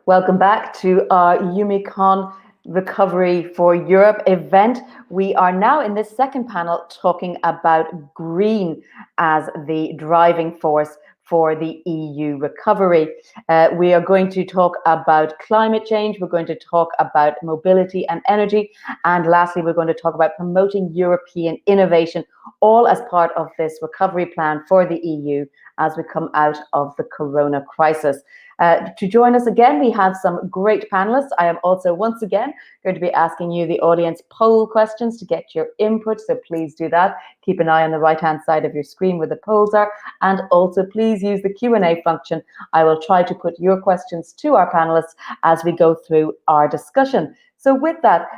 Welcome back to our EUMICON Recovery for Europe event. We are now in this second panel talking about green as the driving force for the EU recovery. We are going to talk about climate change, we're going to talk about mobility and energy, and lastly, we're going to talk about promoting European innovation, all as part of this recovery plan for the EU as we come out of the corona crisis. To join us again, we have some great panelists. I am also once again going to be asking you, the audience, poll questions to get your input, so please do that. Keep an eye on the right-hand side of your screen where the polls are, and also please use the Q&A function. I will try to put your questions to our panelists as we go through our discussion. So with that,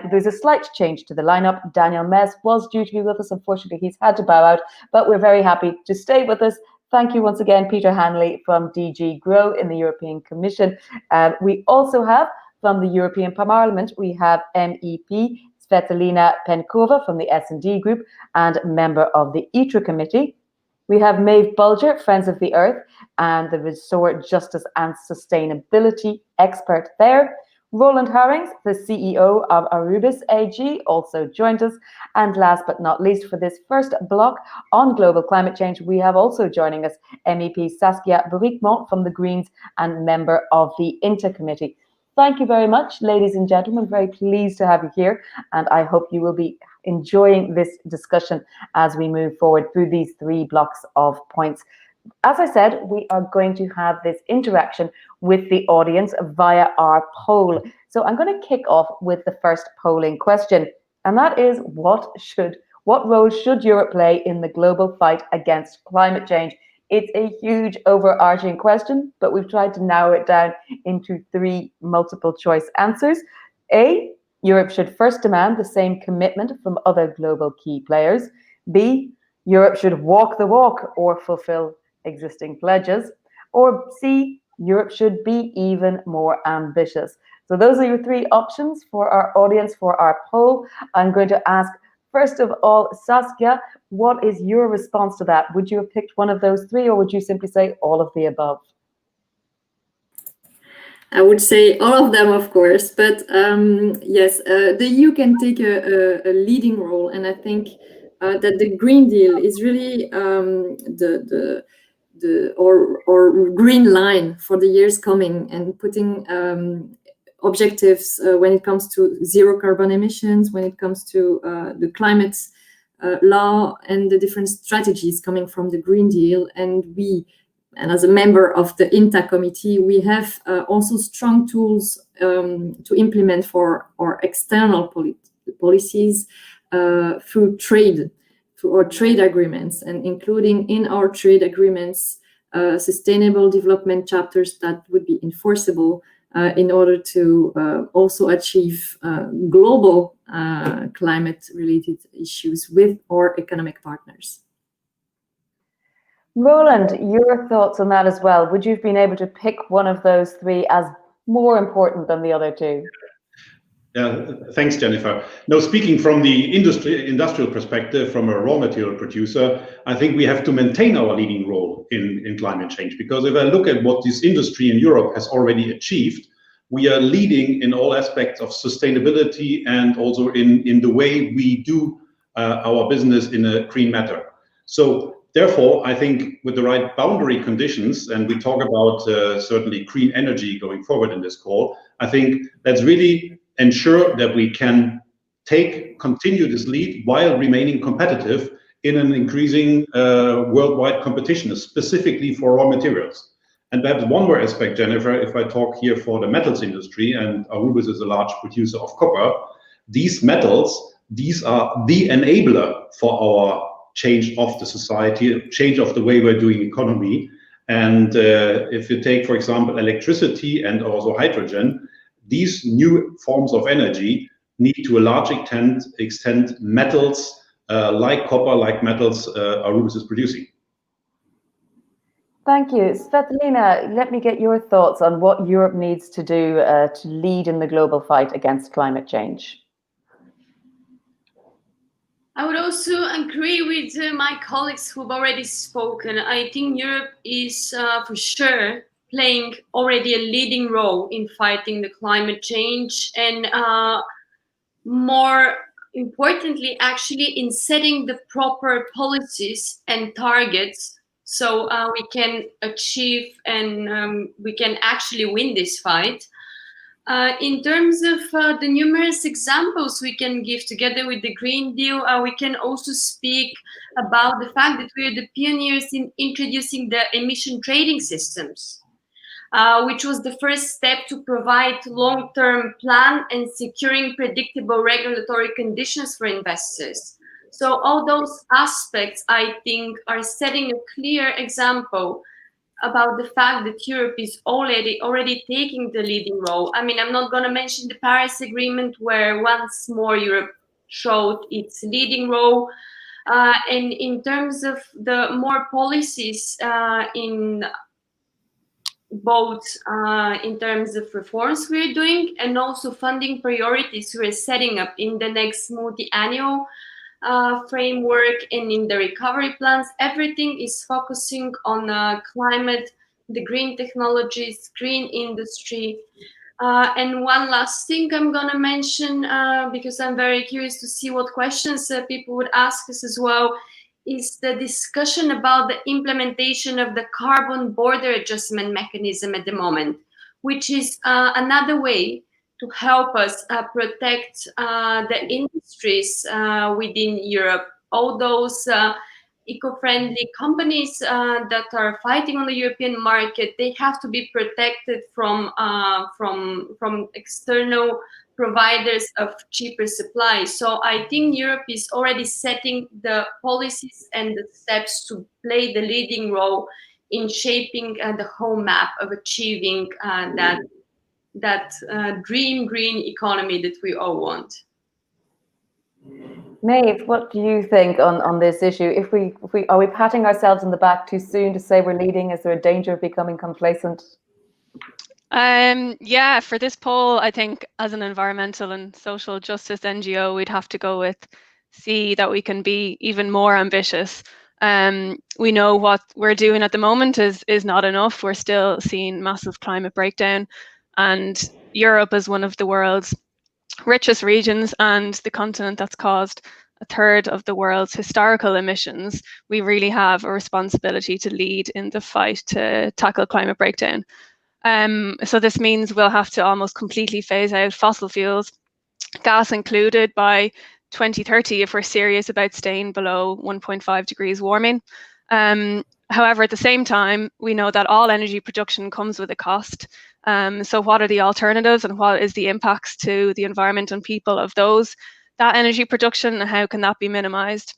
there's a slight change to the lineup. Daniel Mess was due to be with us. Unfortunately, he's had to bow out, but we're very happy to stay with us. Thank you once again, Peter Hanley from DG GROW in the European Commission. We also have from the European Parliament, we have MEP Svetlana Penkova from the S&D Group and member of the ITRE Committee. We have Maeve Bulger, Friends of the Earth, and the Resort Justice and Sustainability expert there. Roland Harings, the CEO of Arubis AG, also joined us. And last but not least, for this first block on global climate change, we have also joining us MEP Saskia Brikmont from the Greens and member of the Inter Committee. Thank you very much, ladies and gentlemen. Very pleased to have you here. And I hope you will be enjoying this discussion as we move forward through these three blocks of points. As I said, we are going to have this interaction with the audience via our poll. So I'm going to kick off with the first polling question, and that is, what role should Europe play in the global fight against climate change? It's a huge overarching question, but we've tried to narrow it down into three multiple choice answers. A, Europe should first demand the same commitment from other global key players. B, Europe should walk the walk or fulfill existing pledges. Or C, Europe should be even more ambitious. So those are your three options for our audience for our poll. I'm going to ask, first of all, Saskia, what is your response to that? Would you have picked one of those three, or would you simply say all of the above? I would say all of them, of course, but yes, the EU can take a leading role, and I think that the Green Deal is really or green line for the years coming, and putting objectives when it comes to zero carbon emissions, when it comes to the climate law and the different strategies coming from the Green Deal. And as a member of the INTA committee, we have also strong tools to implement for our external policies through trade, through our trade agreements, and including in our trade agreements sustainable development chapters that would be enforceable in order to also achieve global climate-related issues with our economic partners. Roland, your thoughts on that as well. Would you have been able to pick one of those three as more important than the other two? Yeah, thanks, Jennifer. No, speaking from the industrial perspective, from a raw material producer, I think we have to maintain our leading role in climate change, because if I look at what this industry in Europe has already achieved, we are leading in all aspects of sustainability and also in the way we do our business in a green manner. So therefore, I think with the right boundary conditions, and we talk about certainly green energy going forward in this call, I think that's really ensure that we can continue this lead while remaining competitive in an increasing worldwide competition, specifically for raw materials. And perhaps one more aspect, Jennifer, if I talk here for the metals industry, and Arubis is a large producer of copper, these metals, these are the enabler for our change of the society, change of the way we're doing economy. And if you take, for example, electricity and also hydrogen, these new forms of energy need to a large extent metals like copper, like metals Arubis is producing. Thank you. Svetlana, let me get your thoughts on what Europe needs to do to lead in the global fight against climate change. I would also agree with my colleagues who've already spoken. I think Europe is for sure playing already a leading role in fighting the climate change, and more importantly, actually, in setting the proper policies and targets so we can achieve and we can actually win this fight. In terms of the numerous examples we can give together with the Green Deal, we can also speak about the fact that we are the pioneers in introducing the emission trading systems, which was the first step to provide long-term plan and securing predictable regulatory conditions for investors. So all those aspects, I think, are setting a clear example about the fact that Europe is already taking the leading role. I mean, I'm not going to mention the Paris Agreement, where once more Europe showed its leading role. And in terms of the more policies in both in terms of reforms we're doing and also funding priorities we're setting up in the next multi-annual framework and in the recovery plans, everything is focusing on climate, the green technologies, green industry. And one last thing I'm going to mention, because I'm very curious to see what questions people would ask us as well, is the discussion about the implementation of the carbon border adjustment mechanism at the moment, which is another way to help us protect the industries within Europe. All those eco-friendly companies that are fighting on the European market, they have to be protected from external providers of cheaper supply. So I think Europe is already setting the policies and the steps to play the leading role in shaping the whole map of achieving that dream green economy that we all want. Maeve, what do you think on this issue? If we are we patting ourselves on the back too soon to say we're leading? Is there a danger of becoming complacent? Yeah, for this poll, I think as an environmental and social justice NGO, we'd have to go with see that we can be even more ambitious. We know what we're doing at the moment is not enough. We're still seeing massive climate breakdown, and Europe is one of the world's richest regions and the continent that's caused a third of the world's historical emissions. We really have a responsibility to lead in the fight to tackle climate breakdown. So this means we'll have to almost completely phase out fossil fuels, gas included, by 2030 if we're serious about staying below 1.5 degrees warming. However, at the same time, we know that all energy production comes with a cost. So what are the alternatives and what is the impacts to the environment and people of that energy production, and how can that be minimized?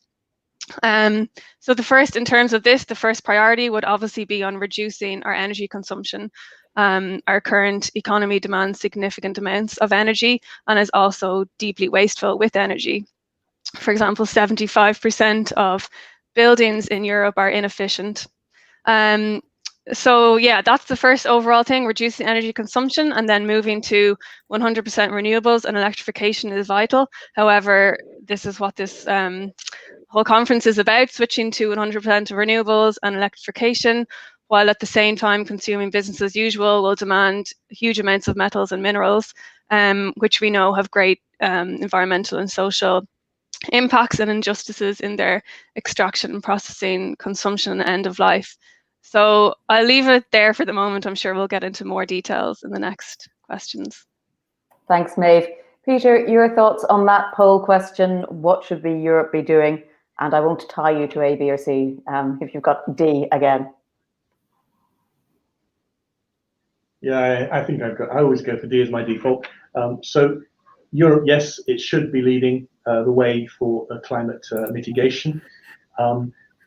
So in terms of this, the first priority would obviously be on reducing our energy consumption. Our current economy demands significant amounts of energy and is also deeply wasteful with energy. For example, 75% of buildings in Europe are inefficient. So yeah, that's the first overall thing, reducing energy consumption, and then moving to 100% renewables and electrification is vital. However, this is what this whole conference is about, switching to 100% renewables and electrification, while at the same time consuming business as usual will demand huge amounts of metals and minerals, which we know have great environmental and social impacts and injustices in their extraction, processing, consumption, and end of life. So I'll leave it there for the moment. I'm sure we'll get into more details in the next questions. Thanks, Maeve. Peter, your thoughts on that poll question? What should Europe be doing? And I won't tie you to A, B, or C if you've got D again. Yeah, I think I always go for D as my default. So Europe, yes, it should be leading the way for climate mitigation.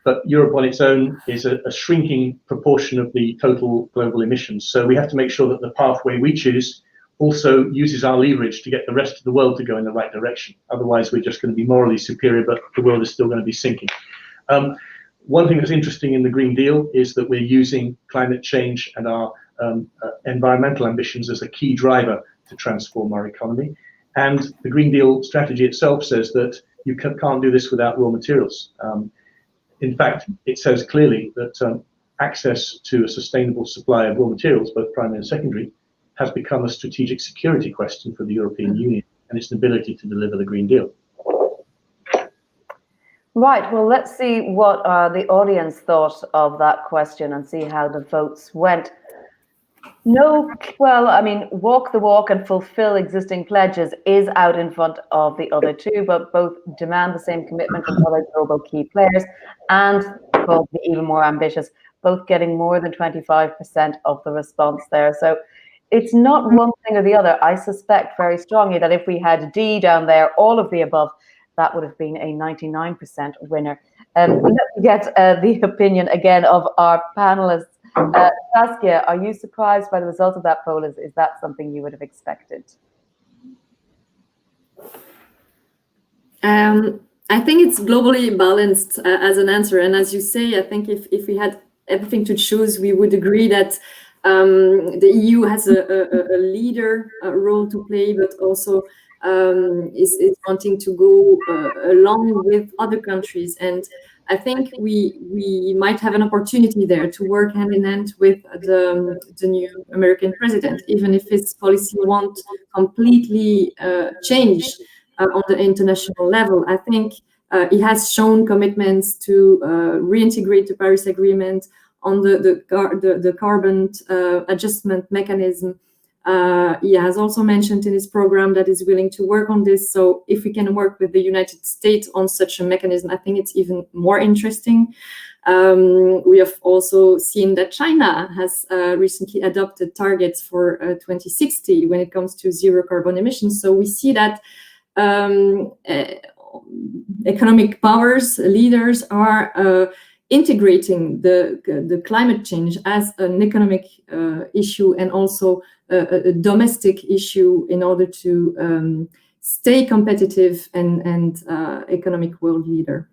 But Europe on its own is a shrinking proportion of the total global emissions. So we have to make sure that the pathway we choose also uses our leverage to get the rest of the world to go in the right direction. Otherwise, we're just going to be morally superior, but the world is still going to be sinking. One thing that's interesting in the Green Deal is that we're using climate change and our environmental ambitions as a key driver to transform our economy. And the Green Deal strategy itself says that you can't do this without raw materials. In fact, it says clearly that access to a sustainable supply of raw materials, both primary and secondary, has become a strategic security question for the European Union and its ability to deliver the Green Deal. Right, well, let's see what the audience thought of that question and see how the votes went. No, well, I mean, walk the walk and fulfill existing pledges is out in front of the other two, but both demand the same commitment from other global key players and probably even more ambitious, both getting more than 25% of the response there. So it's not one thing or the other. I suspect very strongly that if we had D down there, all of the above, that would have been a 99% winner. Let me get the opinion again of our panelists. Saskia, are you surprised by the result of that poll? Is that something you would have expected? I think it's globally balanced as an answer. And as you say, I think if we had everything to choose, we would agree that the EU has a leader role to play, but also is wanting to go along with other countries. And I think we might have an opportunity there to work hand in hand with the new American president, even if his policy won't completely change on the international level. I think he has shown commitments to reintegrate the Paris Agreement on the carbon adjustment mechanism. He has also mentioned in his program that he's willing to work on this. So if we can work with the United States on such a mechanism, I think it's even more interesting. We have also seen that China has recently adopted targets for 2060 when it comes to zero carbon emissions. So we see that economic powers, leaders are integrating the climate change as an economic issue and also a domestic issue in order to stay competitive and economic world leader.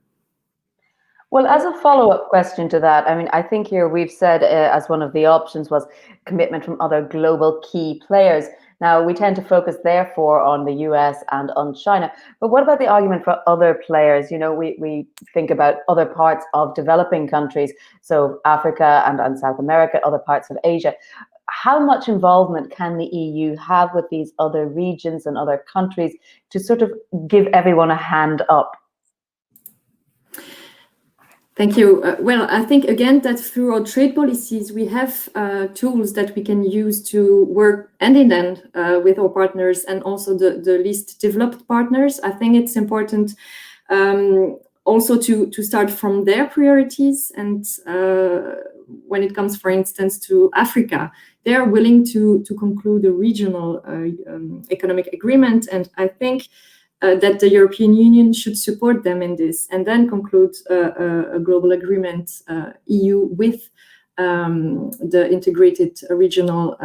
Well, as a follow-up question to that, I mean, I think here we've said as one of the options was commitment from other global key players. Now, we tend to focus, therefore, on the US and on China. But what about the argument for other players? You know, we think about other parts of developing countries, so Africa and South America, other parts of Asia. How much involvement can the EU have with these other regions and other countries to sort of give everyone a hand up? Thank you. Well, I think, again, that through our trade policies, we have tools that we can use to work hand in hand with our partners and also the least developed partners. I think it's important also to start from their priorities. And when it comes, for instance, to Africa, they are willing to conclude a regional economic agreement. And I think that the European Union should support them in this and then conclude a global agreement, EU with the integrated regional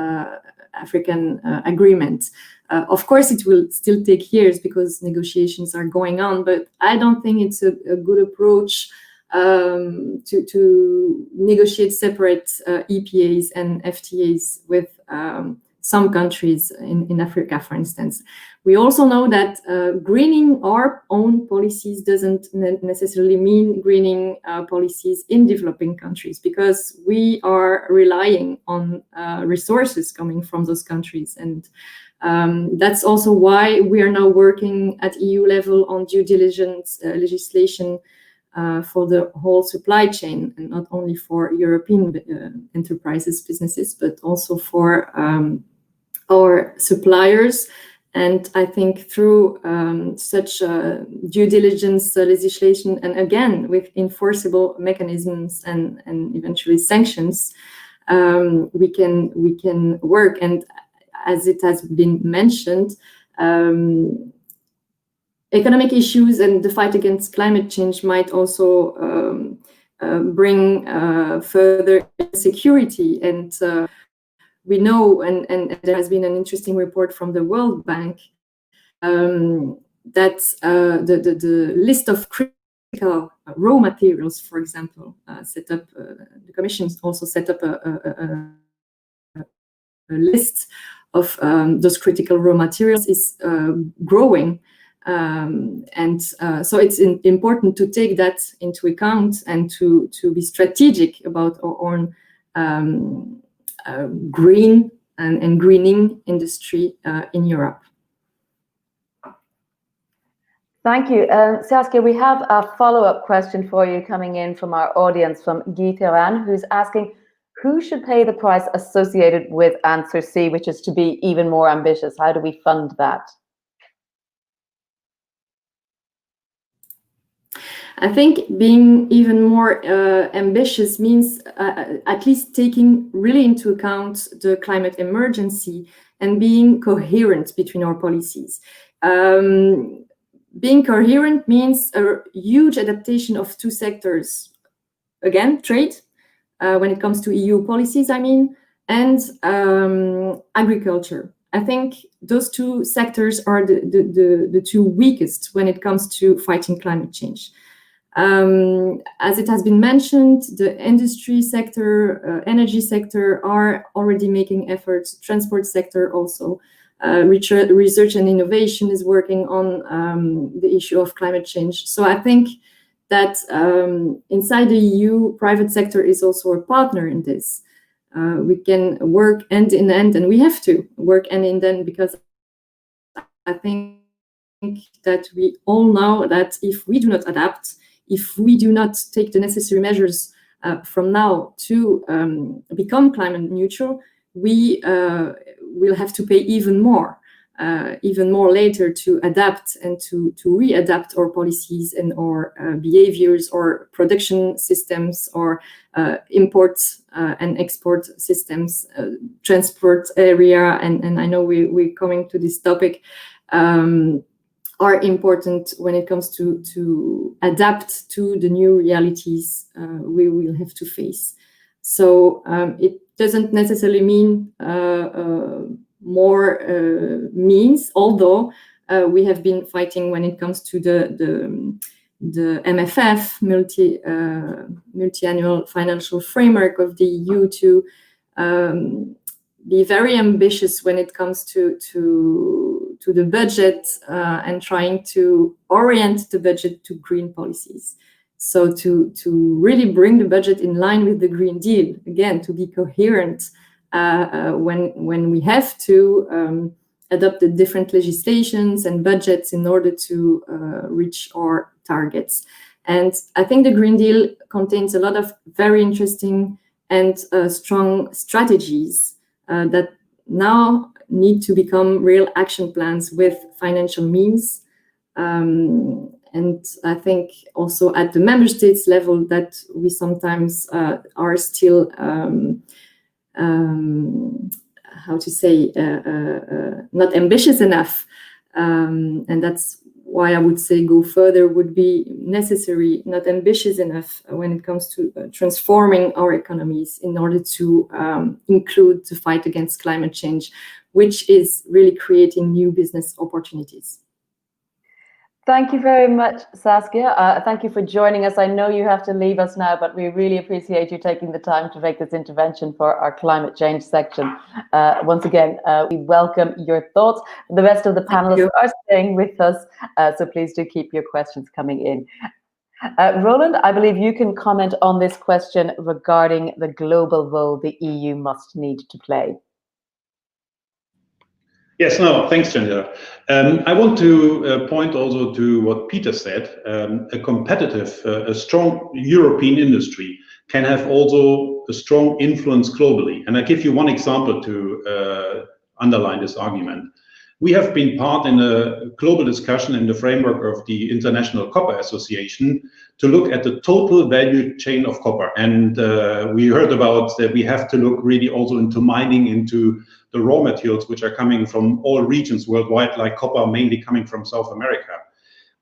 African agreement. Of course, it will still take years because negotiations are going on, but I don't think it's a good approach to negotiate separate EPAs and FTAs with some countries in Africa, for instance. We also know that greening our own policies doesn't necessarily mean greening policies in developing countries, because we are relying on resources coming from those countries. And that's also why we are now working at EU level on due diligence legislation for the whole supply chain, and not only for European enterprises, businesses, but also for our suppliers. And I think through such due diligence legislation, and again with enforceable mechanisms and eventually sanctions, we can work. And as it has been mentioned, economic issues and the fight against climate change might also bring further insecurity. And we know, and there has been an interesting report from the World Bank, that the list of critical raw materials, for example, the Commission also set up a list of those critical raw materials is growing So it's important to take that into account and to be strategic about our own green and greening industry in Europe. Thank you. Saskia, we have a follow-up question for you coming in from our audience from Guy Theran, who's asking, who should pay the price associated with answer C, which is to be even more ambitious? How do we fund that? I think being even more ambitious means at least taking really into account the climate emergency and being coherent between our policies. Being coherent means a huge adaptation of two sectors. Again, trade, when it comes to EU policies, I mean, and agriculture. I think those two sectors are the two weakest when it comes to fighting climate change. As it has been mentioned, the industry sector, energy sector are already making efforts, transport sector also. Research and innovation is working on the issue of climate change. So I think that inside the EU, private sector is also a partner in this. We can work end in end, and we have to work end in end, because I think that we all know that if we do not adapt, if we do not take the necessary measures from now to become climate neutral, we will have to pay even more later to adapt and to readapt our policies and our behaviors or production systems or import and export systems, transport area, and I know we're coming to this topic, are important when it comes to adapt to the new realities we will have to face. So it doesn't necessarily mean more means, although we have been fighting when it comes to the MFF, multi-annual financial framework of the EU, to be very ambitious when it comes to the budget and trying to orient the budget to green policies. So to really bring the budget in line with the Green Deal, again, to be coherent when we have to adopt the different legislations and budgets in order to reach our targets. And I think the Green Deal contains a lot of very interesting and strong strategies that now need to become real action plans with financial means. And I think also at the member states level that we sometimes are still, how to say, not ambitious enough. And that's why I would say go further would be necessary, not ambitious enough when it comes to transforming our economies in order to include the fight against climate change, which is really creating new business opportunities. Thank you very much, Saskia. Thank you for joining us. I know you have to leave us now, but we really appreciate you taking the time to make this intervention for our climate change section. Once again, we welcome your thoughts. The rest of the panelists are staying with us, so please do keep your questions coming in. Roland, I believe you can comment on this question regarding the global role the EU must need to play. Yes, no, thanks, Jennifer. I want to point also to what Peter said. A competitive, a strong European industry can have also a strong influence globally. And I give you one example to underline this argument. We have been part in a global discussion in the framework of the International Copper Association to look at the total value chain of copper. And we heard about that we have to look really also into mining, into the raw materials which are coming from all regions worldwide, like copper mainly coming from South America.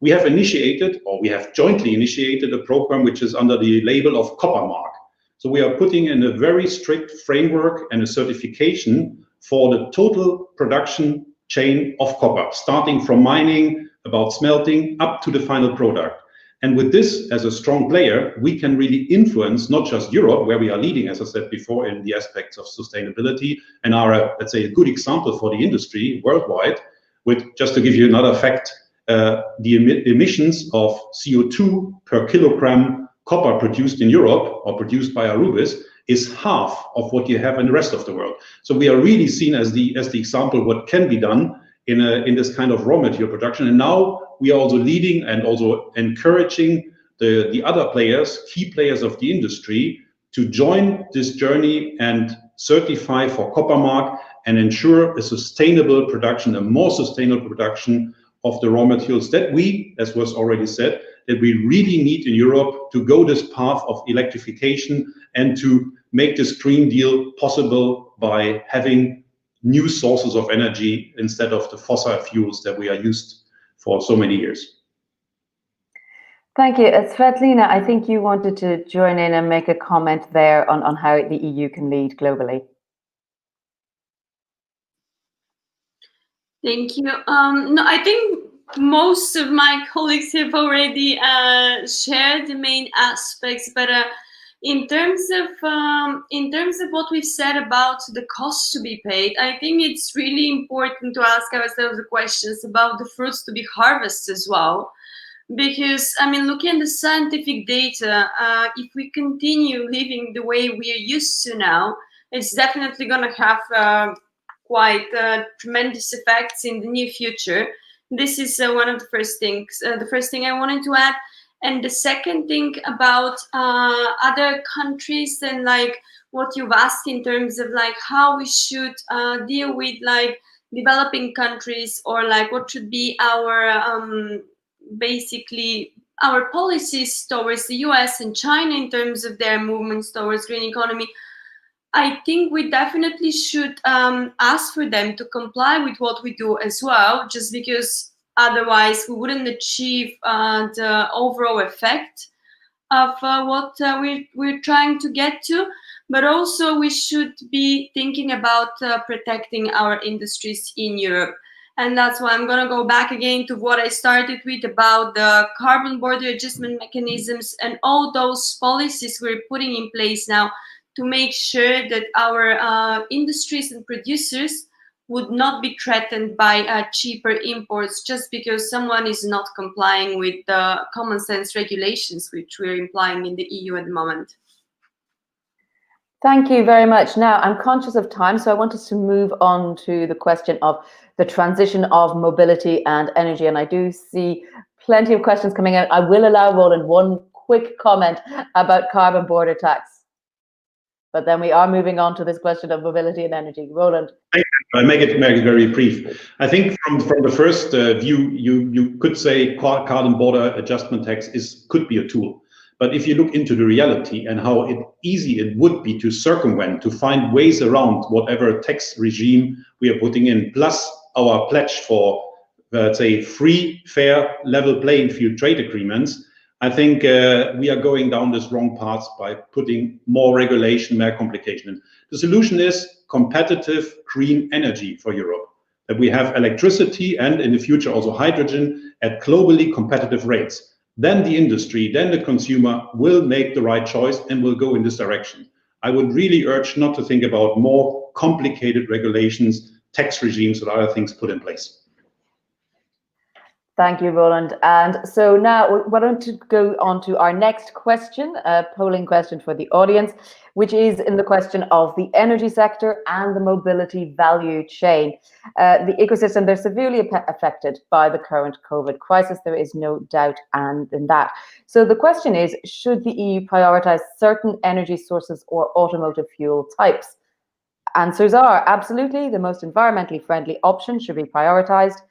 We have initiated, or we have jointly initiated, a program which is under the label of Copper Mark. So we are putting in a very strict framework and a certification for the total production chain of copper, starting from mining, about smelting, up to the final product. And with this as a strong player, we can really influence not just Europe, where we are leading, as I said before, in the aspects of sustainability, and are, let's say, a good example for the industry worldwide. With, just to give you another fact, the emissions of CO2 per kilogram copper produced in Europe or produced by Arubis is half of what you have in the rest of the world. So we are really seen as the example what can be done in this kind of raw material production. And now we are also leading and also encouraging the other players, key players of the industry, to join this journey and certify for Copper Mark and ensure a sustainable production, a more sustainable production of the raw materials that we, as was already said, that we really need in Europe to go this path of electrification and to make this Green Deal possible by having new sources of energy instead of the fossil fuels that we are used for so many years. Thank you. Svetlina, I think you wanted to join in and make a comment there on how the EU can lead globally. Thank you. No, I think most of my colleagues have already shared the main aspects, but in terms of what we've said about the cost to be paid, I think it's really important to ask ourselves the questions about the fruits to be harvested as well. Because, I mean, looking at the scientific data, if we continue living the way we are used to now, it's definitely going to have quite tremendous effects in the near future. This is one of the first things. The first thing I wanted to add. And the second thing about other countries and like what you've asked in terms of like how we should deal with like developing countries, or like what should be our basically our policies towards the US and China in terms of their movements towards green economy. I think we definitely should ask for them to comply with what we do as well, just because otherwise we wouldn't achieve the overall effect of what we're trying to get to. But also we should be thinking about protecting our industries in Europe. And that's why I'm going to go back again to what I started with about the carbon border adjustment mechanisms and all those policies we're putting in place now to make sure that our industries and producers would not be threatened by cheaper imports just because someone is not complying with the common sense regulations which we're implying in the EU at the moment. Thank you very much. Now, I'm conscious of time, so I want us to move on to the question of the transition of mobility and energy. And I do see plenty of questions coming out. I will allow Roland one quick comment about carbon border tax. But then we are moving on to this question of mobility and energy. Roland. I'll make it very brief. I think from the first view, you could say carbon border adjustment tax could be a tool. But if you look into the reality and how easy it would be to circumvent, to find ways around whatever tax regime we are putting in, plus our pledge for, let's say, free, fair, level playing field trade agreements, I think we are going down this wrong path by putting more regulation, more complication in. The solution is competitive green energy for Europe, that we have electricity and in the future also hydrogen at globally competitive rates. Then the industry, then the consumer will make the right choice and will go in this direction. I would really urge not to think about more complicated regulations, tax regimes, or other things put in place. Thank you, Roland. And so now we're going to go on to our next question, a polling question for the audience, which is in the question of the energy sector and the mobility value chain. The ecosystem, they're severely affected by the current COVID crisis. There is no doubt in that. So the question is, should the EU prioritize certain energy sources or automotive fuel types? Answers are absolutely. The most environmentally friendly option should be prioritized.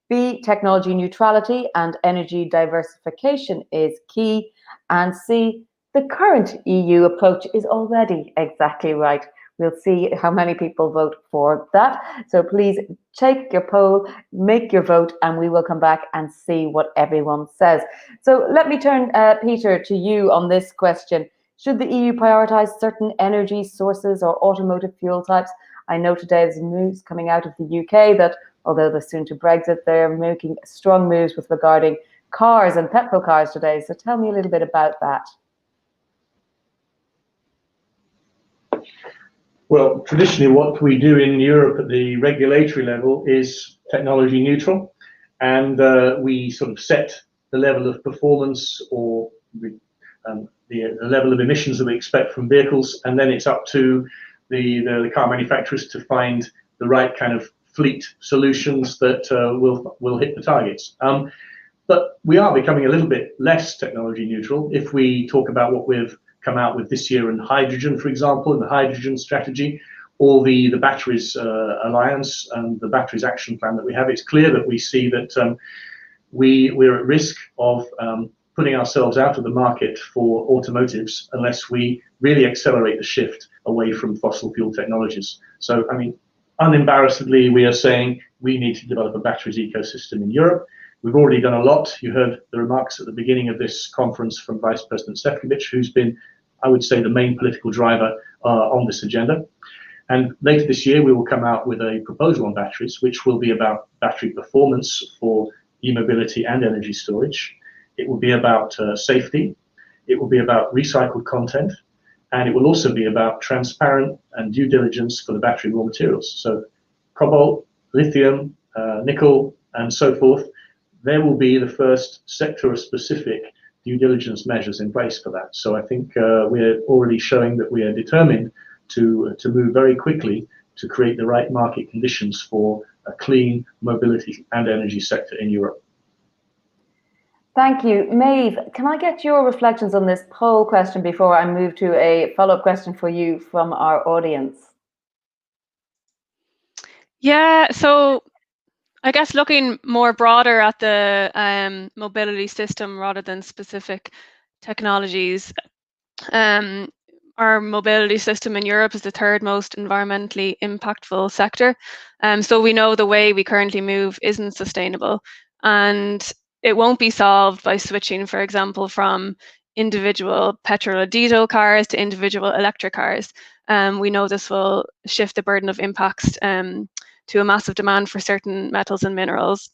B, technology neutrality and energy diversification is key. And C, the current EU approach is already exactly right. We'll see how many people vote for that. So please take your poll, make your vote, and we will come back and see what everyone says. So let me turn, Peter, to you on this question. Should the EU prioritize certain energy sources or automotive fuel types? I know today there's news coming out of the UK that although they're soon to Brexit, they're making strong moves with regarding cars and petrol cars today. So tell me a little bit about that. Well, traditionally what we do in Europe at the regulatory level is technology neutral. and we sort of set the level of performance or the level of emissions that we expect from vehicles, and then it's up to the car manufacturers to find the right kind of fleet solutions that will hit the targets. But we are becoming a little bit less technology neutral. If we talk about what we've come out with this year in hydrogen, for example, in the hydrogen strategy, or the Batteries Alliance and the Batteries Action Plan that we have, it's clear that we see that we're at risk of putting ourselves out of the market for automotives unless we really accelerate the shift away from fossil fuel technologies. So, I mean, unembarrassedly, we are saying we need to develop a batteries ecosystem in Europe. We've already done a lot. You heard the remarks at the beginning of this conference from Vice President Šefčovič, who's been, I would say, the main political driver on this agenda. And later this year, we will come out with a proposal on batteries, which will be about battery performance for e-mobility and energy storage. It will be about safety. It will be about recycled content. And it will also be about transparent and due diligence for the battery raw materials. So cobalt, lithium, nickel, and so forth, there will be the first sector-specific due diligence measures in place for that. So I think we're already showing that we are determined to move very quickly to create the right market conditions for a clean mobility and energy sector in Europe. Thank you. Maeve, can I get your reflections on this poll question before I move to a follow-up question for you from our audience? Yeah, so I guess looking more broader at the mobility system rather than specific technologies, our mobility system in Europe is the third most environmentally impactful sector. So we know the way we currently move isn't sustainable, and it won't be solved by switching, for example, from individual petrol or diesel cars to individual electric cars. We know this will shift the burden of impacts to a massive demand for certain metals and minerals,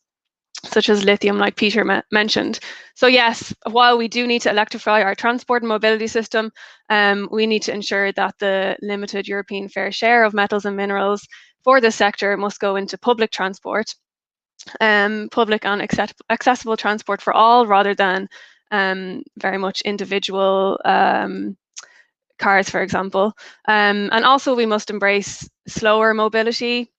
such as lithium, like Peter mentioned. So yes, while we do need to electrify our transport and mobility system, we need to ensure that the limited European fair share of metals and minerals for this sector must go into public transport, public and accessible transport for all, rather than very much individual cars, for example. And also we must embrace slower mobility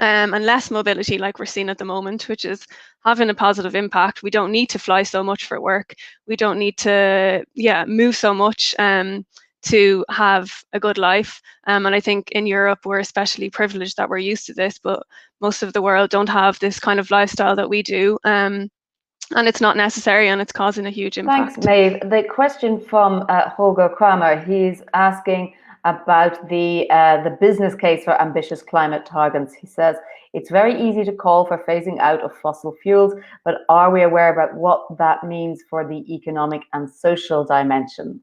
and less mobility like we're seeing at the moment, which is having a positive impact. We don't need to fly so much for work. We don't need to move so much to have a good life. And I think in Europe, we're especially privileged that we're used to this, but most of the world don't have this kind of lifestyle that we do. And it's not necessary, and it's causing a huge impact. Thanks, Maeve. The question from Holger Kramer, he's asking about the business case for ambitious climate targets. He says, it's very easy to call for phasing out of fossil fuels, but are we aware about what that means for the economic and social dimension?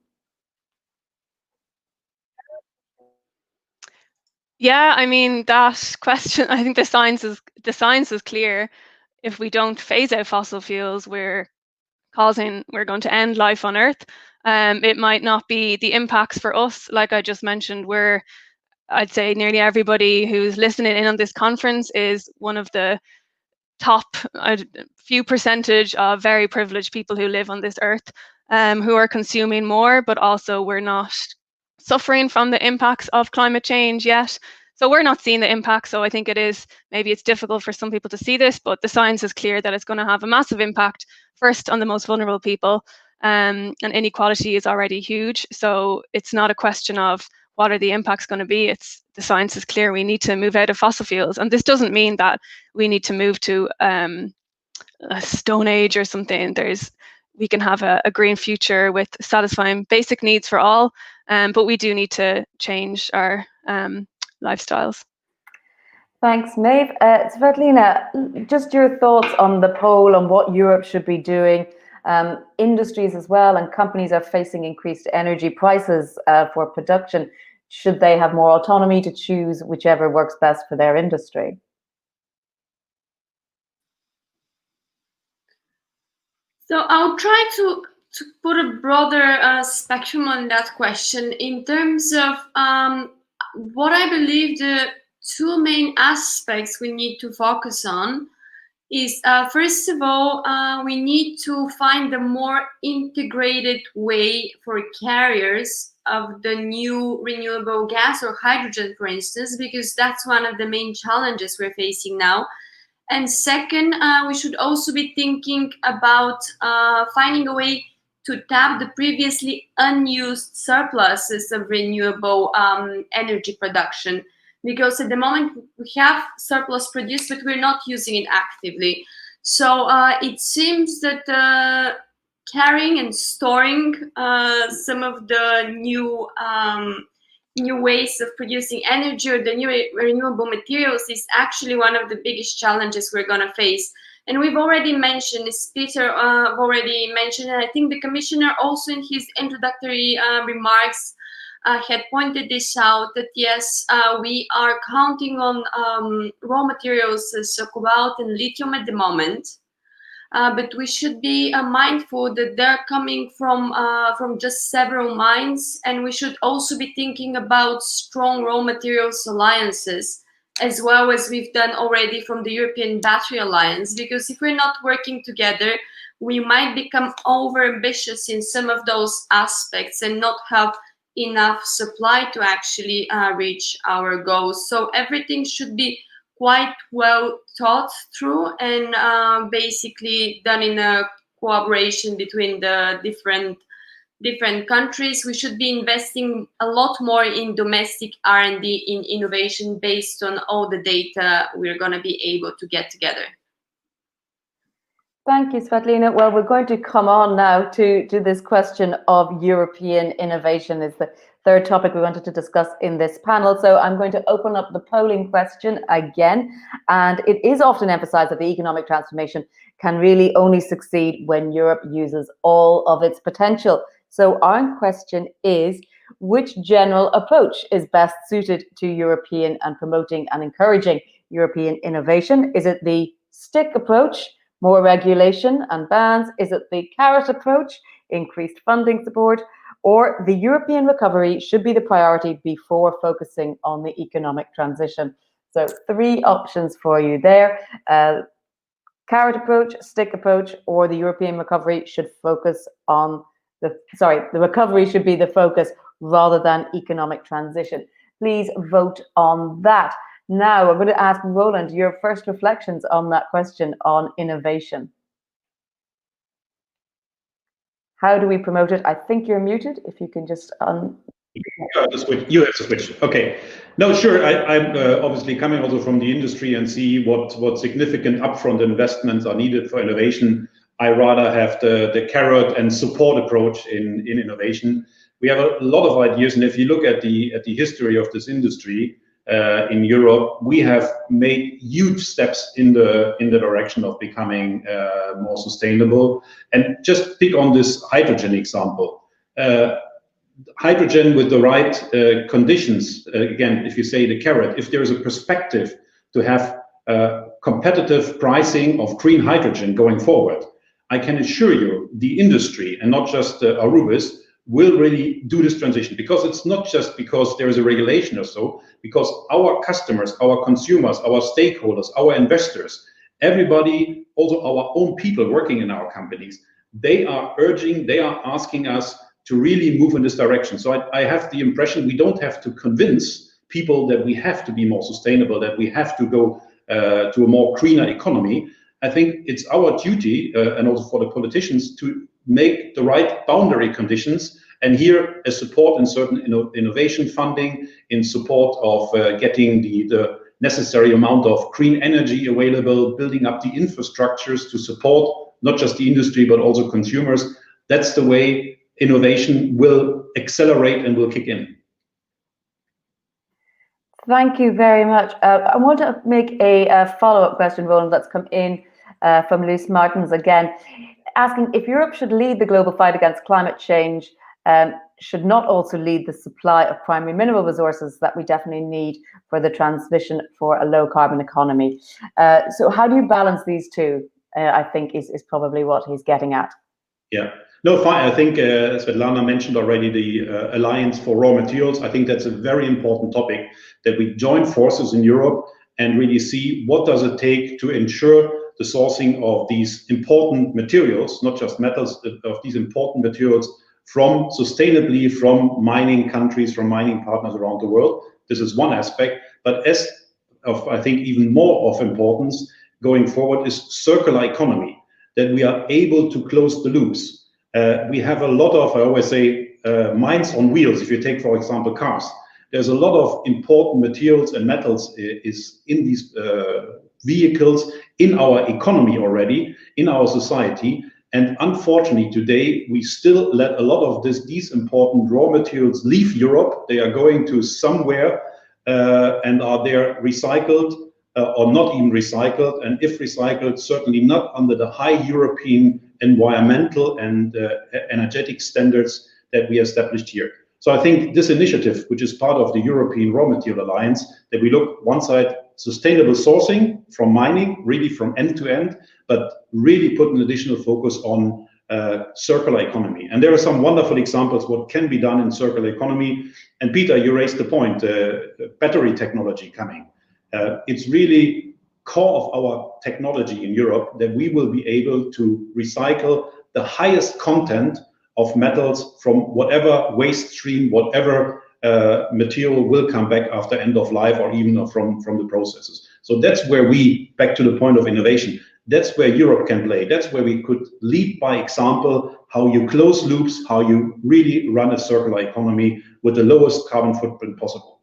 Yeah, I mean, that question, I think the science is clear. If we don't phase out fossil fuels, we're going to end life on Earth. It might not be the impacts for us, like I just mentioned, where I'd say nearly everybody who's listening in on this conference is one of the top few percentage of very privileged people who live on this Earth, who are consuming more, but also we're not suffering from the impacts of climate change yet. So we're not seeing the impact. So I think maybe it's difficult for some people to see this, but the science is clear that it's going to have a massive impact, first on the most vulnerable people, and inequality is already huge. So it's not a question of what are the impacts going to be. The science is clear. We need to move out of fossil fuels. And this doesn't mean that we need to move to a Stone Age or something. We can have a green future with satisfying basic needs for all, but we do need to change our lifestyles. Thanks, Maeve. Svetlina, just your thoughts on the poll on what Europe should be doing. Industries as well and companies are facing increased energy prices for production. Should they have more autonomy to choose whichever works best for their industry? So I'll try to put a broader spectrum on that question in terms of what I believe the two main aspects we need to focus on is first of all, we need to find a more integrated way for carriers of the new renewable gas or hydrogen, for instance, because that's one of the main challenges we're facing now. And second, we should also be thinking about finding a way to tap the previously unused surpluses of renewable energy production. Because at the moment we have surplus produced, but we're not using it actively. So it seems that carrying and storing some of the new ways of producing energy or the new renewable materials is actually one of the biggest challenges we're going to face. And we've already mentioned, as Peter already mentioned, and I think the Commissioner also in his introductory remarks had pointed this out, that yes, we are counting on raw materials as cobalt and lithium at the moment, but we should be mindful that they're coming from just several mines, and we should also be thinking about strong raw materials alliances, as well as we've done already from the European Battery Alliance, because if we're not working together, we might become over-ambitious in some of those aspects and not have enough supply to actually reach our goals. So everything should be quite well thought through and basically done in a cooperation between the different countries. We should be investing a lot more in domestic R&D, in innovation, based on all the data we're going to be able to get together. Thank you, Svetlina. Well, we're going to come on now to this question of European innovation. Is the third topic we wanted to discuss in this panel. So I'm going to open up the polling question again. And it is often emphasized that the economic transformation can really only succeed when Europe uses all of its potential. So our question is, which general approach is best suited to European and promoting and encouraging European innovation? Is it the stick approach, more regulation and bans? Is it the carrot approach, increased funding support? Or the European recovery should be the priority before focusing on the economic transition? So 3 options for you there. Carrot approach, stick approach, or the European recovery should focus on the recovery should be the focus rather than economic transition. Please vote on that. Now, I'm going to ask Roland your first reflections on that question on innovation. How do we promote it? I think you're muted. If you can just You have to switch. Okay. No, sure. I'm obviously coming also from the industry and see what significant upfront investments are needed for innovation. I rather have the carrot and support approach in innovation. We have a lot of ideas, and if you look at the history of this industry in Europe, we have made huge steps in the direction of becoming more sustainable. And just pick on this hydrogen example. Hydrogen with the right conditions, again, if you say the carrot, if there is a perspective to have competitive pricing of green hydrogen going forward, I can assure you the industry, and not just Arubis, will really do this transition, because it's not just because there is a regulation or so, because our customers, our consumers, our stakeholders, our investors, everybody, also our own people working in our companies, they are asking us to really move in this direction. So I have the impression we don't have to convince people that we have to be more sustainable, that we have to go to a more greener economy. I think it's our duty, and also for the politicians, to make the right boundary conditions, and here a support in certain innovation funding, in support of getting the necessary amount of green energy available, building up the infrastructures to support not just the industry but also consumers. That's the way innovation will accelerate and will kick in. Thank you very much. I want to make a follow-up question, Roland, that's come in from Luce Martins again, asking if Europe should lead the global fight against climate change, should not also lead the supply of primary mineral resources that we definitely need for the transition for a low carbon economy. So how do you balance these two? I think is probably what he's getting at. Yeah, no, fine. I think Svetlana mentioned already the Alliance for Raw Materials. I think that's a very important topic, that we join forces in Europe and really see what does it take to ensure the sourcing of these important materials, not just metals, of these important materials from sustainably from mining countries, from mining partners around the world. This is one aspect, but as of, I think, even more of importance going forward is circular economy, that we are able to close the loops. We have a lot of, I always say, mines on wheels. If you take, for example, cars, there's a lot of important materials and metals is in these vehicles, in our economy already, in our society. And unfortunately, today, we still let a lot of these important raw materials leave Europe. They are going to somewhere and are there recycled or not even recycled. And if recycled, certainly not under the high European environmental and energetic standards that we established here. So I think this initiative, which is part of the European Raw Material Alliance, that we look one side, sustainable sourcing from mining, really from end to end, but really put an additional focus on circular economy. And there are some wonderful examples what can be done in circular economy. And Peter, you raised the point, battery technology coming. It's really core of our technology in Europe that we will be able to recycle the highest content of metals from whatever waste stream, whatever material will come back after end of life or even from the processes. So that's where we, back to the point of innovation, that's where Europe can play. That's where we could lead by example, how you close loops, how you really run a circular economy with the lowest carbon footprint possible.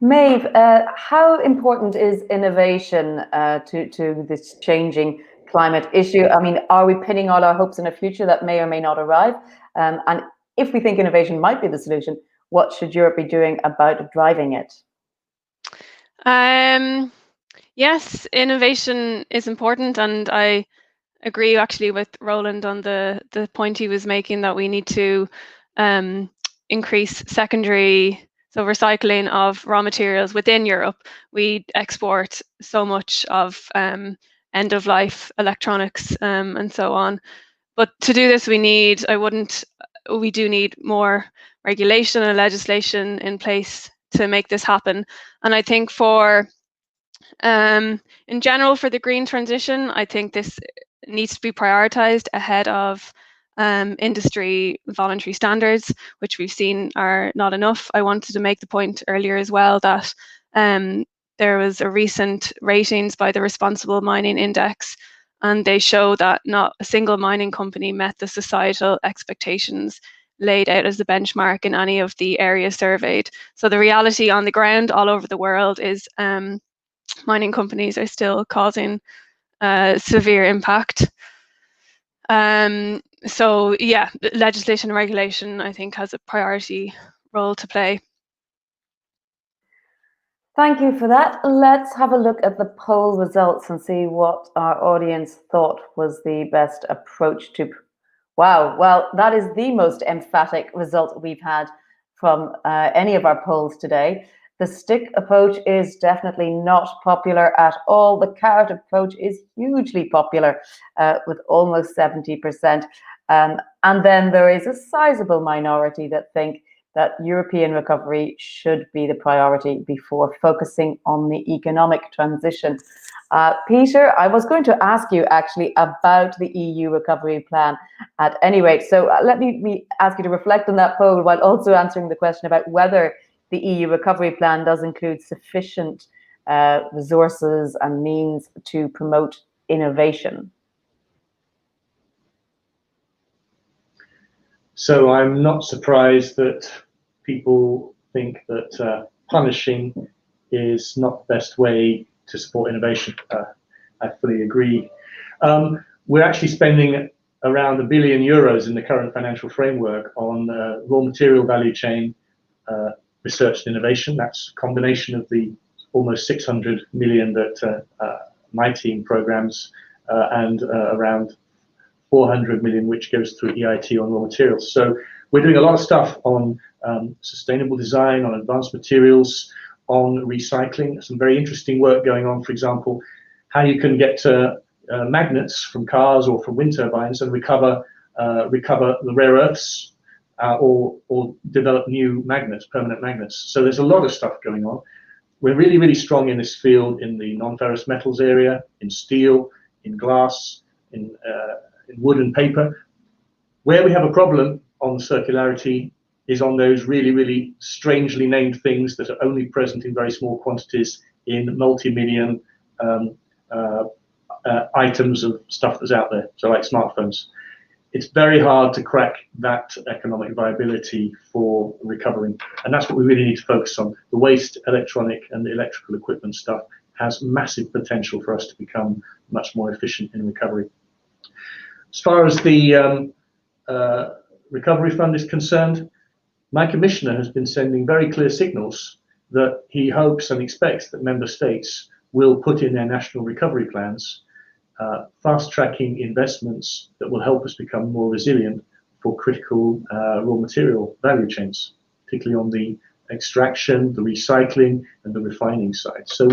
Maeve, how important is innovation to this changing climate issue? I mean, are we pinning all our hopes in a future that may or may not arrive? And if we think innovation might be the solution, what should Europe be doing about driving it? Yes, innovation is important, and I agree actually with Roland on the point he was making that we need to increase secondary, so recycling of raw materials within Europe. We export so much of end-of-life electronics and so on. But to do this, we do need more regulation and legislation in place to make this happen. And I think in general, for the green transition, I think this needs to be prioritized ahead of industry voluntary standards, which we've seen are not enough. I wanted to make the point earlier as well that there was a recent ratings by the Responsible Mining Index, and they show that not a single mining company met the societal expectations laid out as the benchmark in any of the areas surveyed. So the reality on the ground all over the world is mining companies are still causing severe impact. So yeah, legislation and regulation, I think, has a priority role to play. Thank you for that. Let's have a look at the poll results and see what our audience thought was the best approach to. Wow, well, that is the most emphatic result we've had from any of our polls today. The stick approach is definitely not popular at all. The carrot approach is hugely popular with almost 70%. And then there is a sizable minority that think that European recovery should be the priority before focusing on the economic transition. Peter, I was going to ask you actually about the EU recovery plan at any rate. So let me ask you to reflect on that poll while also answering the question about whether the EU recovery plan does include sufficient resources and means to promote innovation. So I'm not surprised that people think that punishing is not the best way to support innovation. I fully agree. We're actually spending around €1 billion in the current financial framework on raw material value chain research and innovation. That's a combination of the almost 600 million that my team programs and around 400 million which goes through EIT on raw materials. So we're doing a lot of stuff on sustainable design, on advanced materials, on recycling. Some very interesting work going on, for example, how you can get magnets from cars or from wind turbines and recover the rare earths or develop new magnets, permanent magnets. So there's a lot of stuff going on. We're really, really strong in this field in the non-ferrous metals area, in steel, in glass, in wood and paper. Where we have a problem on circularity is on those really, really strangely named things that are only present in very small quantities in multi-million items of stuff that's out there, so like smartphones. It's very hard to crack that economic viability for recovering, and that's what we really need to focus on. The waste, electronic and electrical equipment stuff has massive potential for us to become much more efficient in recovery. As far as the recovery fund is concerned, my commissioner has been sending very clear signals that he hopes and expects that member states will put in their national recovery plans fast-tracking investments that will help us become more resilient for critical raw material value chains, particularly on the extraction, the recycling, and the refining side. So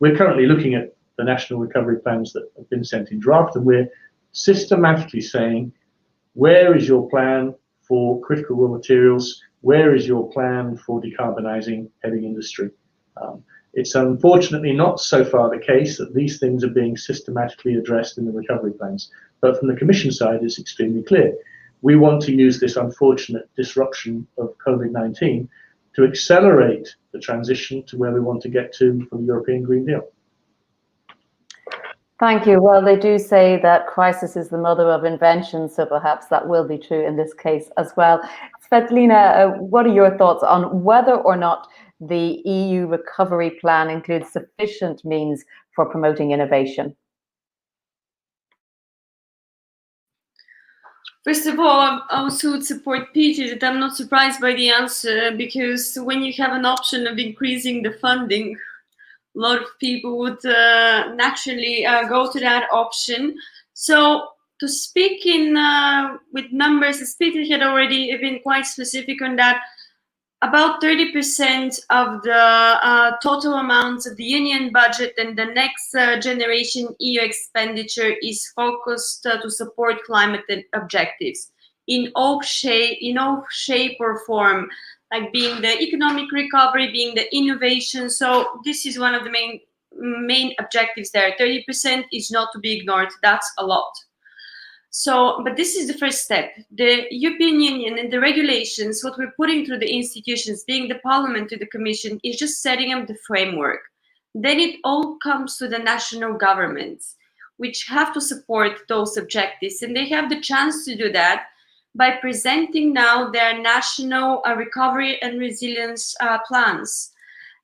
we're currently looking at the national recovery plans that have been sent in draft, and we're systematically saying, where is your plan for critical raw materials? Where is your plan for decarbonising heavy industry? It's unfortunately not so far the case that these things are being systematically addressed in the recovery plans. But from the Commission side, it's extremely clear. We want to use this unfortunate disruption of COVID-19 to accelerate the transition to where we want to get to for the European Green Deal. Thank you. Well, they do say that crisis is the mother of invention, so perhaps that will be true in this case as well. Svetlina, what are your thoughts on whether or not the EU recovery plan includes sufficient means for promoting innovation? First of all, I also would support Peter that I'm not surprised by the answer, because when you have an option of increasing the funding, a lot of people would naturally go to that option. So to speak in with numbers, the speaker had already been quite specific on that. About 30% of the total amounts of the union budget and the next generation EU expenditure is focused to support climate objectives in all shape or form, like being the economic recovery, being the innovation. So this is one of the main objectives there. 30% is not to be ignored. That's a lot. So, but this is the first step. The European Union and the regulations, what we're putting through the institutions, being the Parliament to the Commission, is just setting up the framework. Then it all comes to the national governments, which have to support those objectives. And they have the chance to do that by presenting now their national recovery and resilience plans.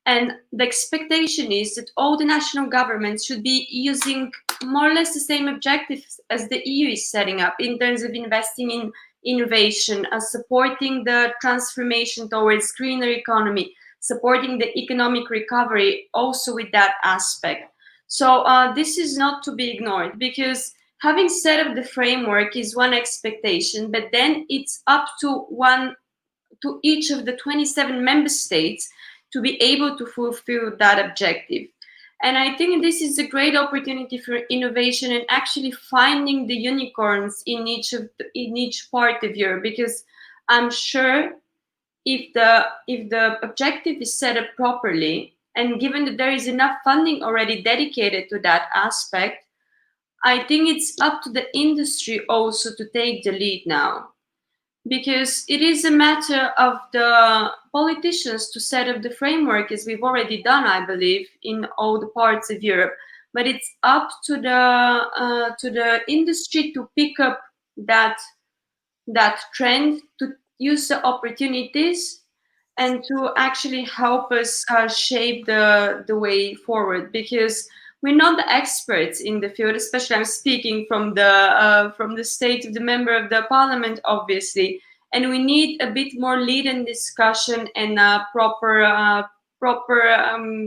And the expectation is that all the national governments should be using more or less the same objectives as the EU is setting up in terms of investing in innovation, supporting the transformation towards greener economy, supporting the economic recovery also with that aspect. So this is not to be ignored, because having set up the framework is one expectation, but then it's up to each of the 27 member states to be able to fulfill that objective. And I think this is a great opportunity for innovation and actually finding the unicorns in each part of Europe, because I'm sure if the objective is set up properly, and given that there is enough funding already dedicated to that aspect, I think it's up to the industry also to take the lead now. Because it is a matter of the politicians to set up the framework, as we've already done, I believe, in all the parts of Europe. But it's up to the industry to pick up that trend, to use the opportunities, and to actually help us shape the way forward. Because we're not the experts in the field, especially I'm speaking from the state of the member of the parliament, obviously, and we need a bit more lead and discussion and proper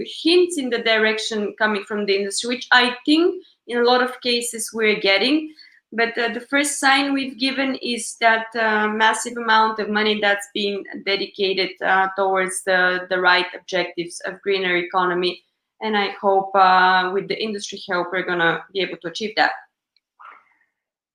hints in the direction coming from the industry, which I think in a lot of cases we're getting. But the first sign we've given is that massive amount of money that's being dedicated towards the right objectives of greener economy. And I hope with the industry help, we're going to be able to achieve that.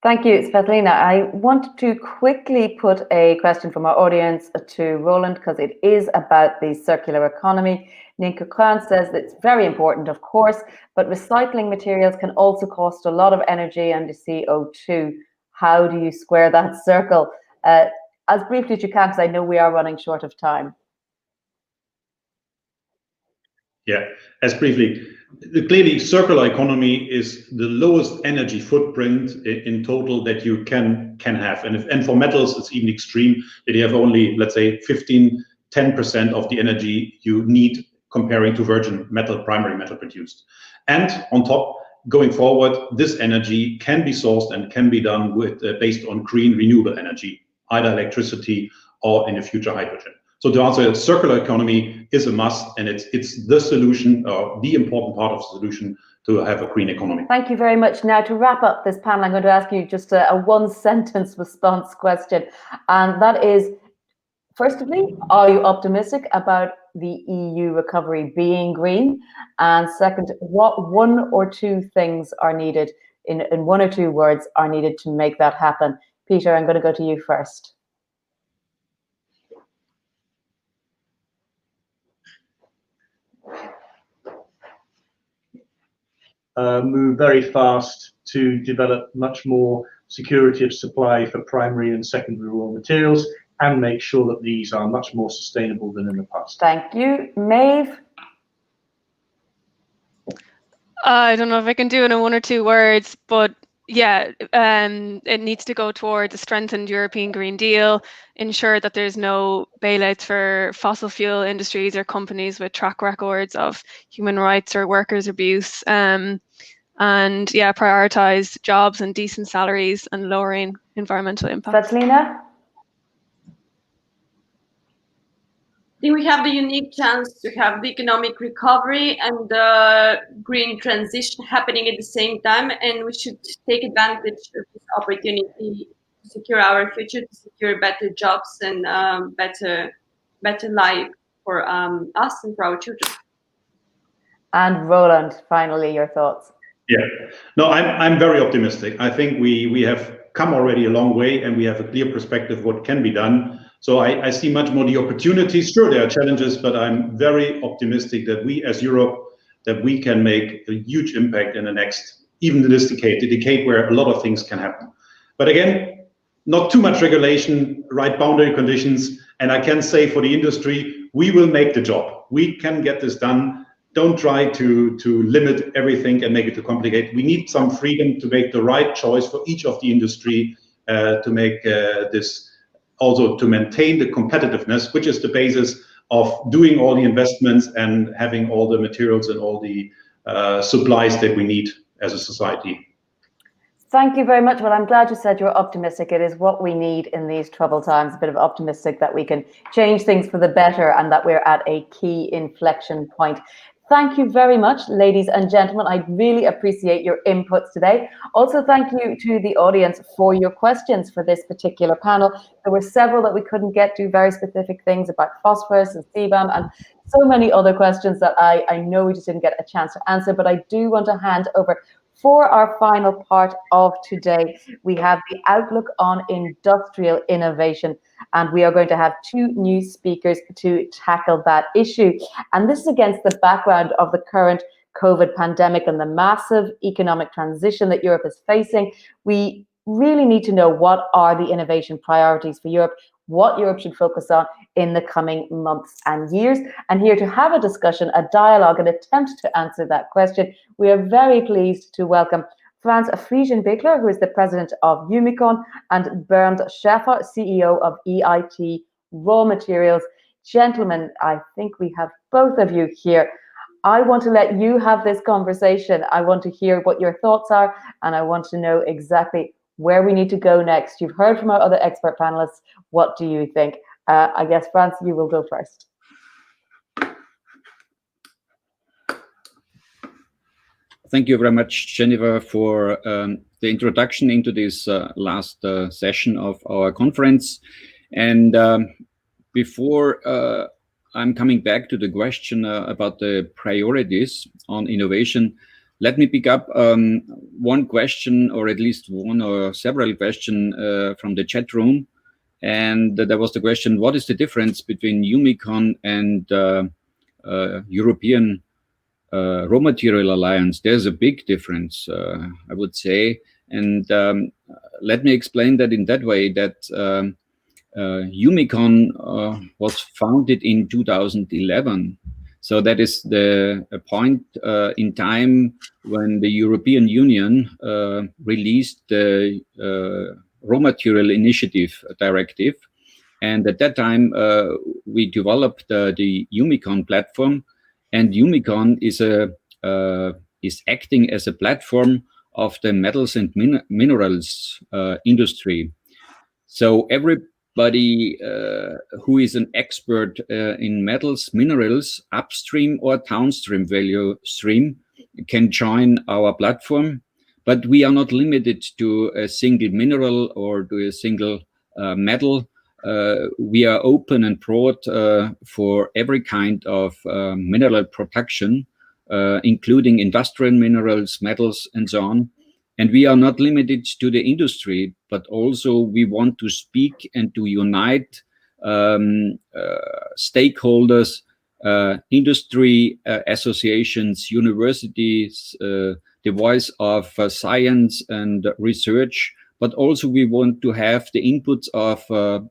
Thank you, Svetlina. I want to quickly put a question from our audience to Roland, because it is about the circular economy. Ninka Khan says that it's very important, of course, but recycling materials can also cost a lot of energy and CO2. How do you square that circle? As briefly as you can, because I know we are running short of time. Yeah, as briefly, clearly circular economy is the lowest energy footprint in total that you can have. And for metals, it's even extreme that you have only, let's say, 10% of the energy you need comparing to virgin metal, primary metal produced. And on top, going forward, this energy can be sourced and can be done with based on green renewable energy, either electricity or in the future hydrogen. So to answer, circular economy is a must, and it's the solution, or the important part of the solution to have a green economy. Thank you very much. Now, to wrap up this panel, I'm going to ask you just a one-sentence response question, and that is, firstly, are you optimistic about the EU recovery being green? And second, what one or two things are needed, in one or two words, are needed to make that happen? Peter, I'm going to go to you first. Move very fast to develop much more security of supply for primary and secondary raw materials, and make sure that these are much more sustainable than in the past. Thank you. Maeve? I don't know if I can do it in one or two words, but yeah, it needs to go towards a strengthened European Green Deal, ensure that there's no bailouts for fossil fuel industries or companies with track records of human rights or workers' abuse, and yeah, prioritize jobs and decent salaries and lowering environmental impact. Svetlina? I think we have the unique chance to have the economic recovery and the green transition happening at the same time, and we should take advantage of this opportunity to secure our future, to secure better jobs and better life for us and for our children. And Roland, finally, your thoughts. Yeah, no, I'm very optimistic. I think we have come already a long way, and we have a clear perspective what can be done. So I see much more the opportunities. Sure, there are challenges, but I'm very optimistic that we as Europe, that we can make a huge impact in the next, even this decade, the decade where a lot of things can happen. But again, not too much regulation, right boundary conditions. And I can say for the industry, we will make the job. We can get this done. Don't try to limit everything and make it too complicated. We need some freedom to make the right choice for each of the industry to make this, also to maintain the competitiveness, which is the basis of doing all the investments and having all the materials and all the supplies that we need as a society. Thank you very much. Well, I'm glad you said you're optimistic. It is what we need in these troubled times, a bit of optimistic that we can change things for the better and that we're at a key inflection point. Thank you very much, ladies and gentlemen. I really appreciate your inputs today. Also, thank you to the audience for your questions for this particular panel. There were several that we couldn't get to, very specific things about phosphorus and CBAM and so many other questions that I know we just didn't get a chance to answer, but I do want to hand over for our final part of today. We have the outlook on industrial innovation, and we are going to have two new speakers to tackle that issue. And this is against the background of the current COVID pandemic and the massive economic transition that Europe is facing. We really need to know what are the innovation priorities for Europe, what Europe should focus on in the coming months and years. And here to have a discussion, a dialogue, an attempt to answer that question, we are very pleased to welcome Franz Friesenbichler, who is the president of EUMICON, and Bernd Schäfer, CEO of EIT Raw Materials. Gentlemen, I think we have both of you here. I want to let you have this conversation. I want to hear what your thoughts are, and I want to know exactly where we need to go next. You've heard from our other expert panelists. What do you think? I guess, Franz, you will go first. Thank you very much, Jennifer, for the introduction into this last session of our conference. And before I'm coming back to the question about the priorities on innovation, let me pick up one question, or at least one or several questions from the chat room. And there was the question, what is the difference between EUMICON and European Raw Material Alliance, there's a big difference, I would say. And let me explain that in that way, that EUMICON was founded in 2011. So that is the point in time when the European Union released the Raw Material Initiative Directive. And at that time, we developed the EUMICON platform. And EUMICON is acting as a platform of the metals and minerals industry. So everybody who is an expert in metals, minerals, upstream or downstream value stream can join our platform. But we are not limited to a single mineral or to a single metal. We are open and broad for every kind of mineral production, including industrial minerals, metals, and so on. And we are not limited to the industry, but also we want to speak and to unite stakeholders, industry associations, universities, the voice of science and research, but also we want to have the inputs of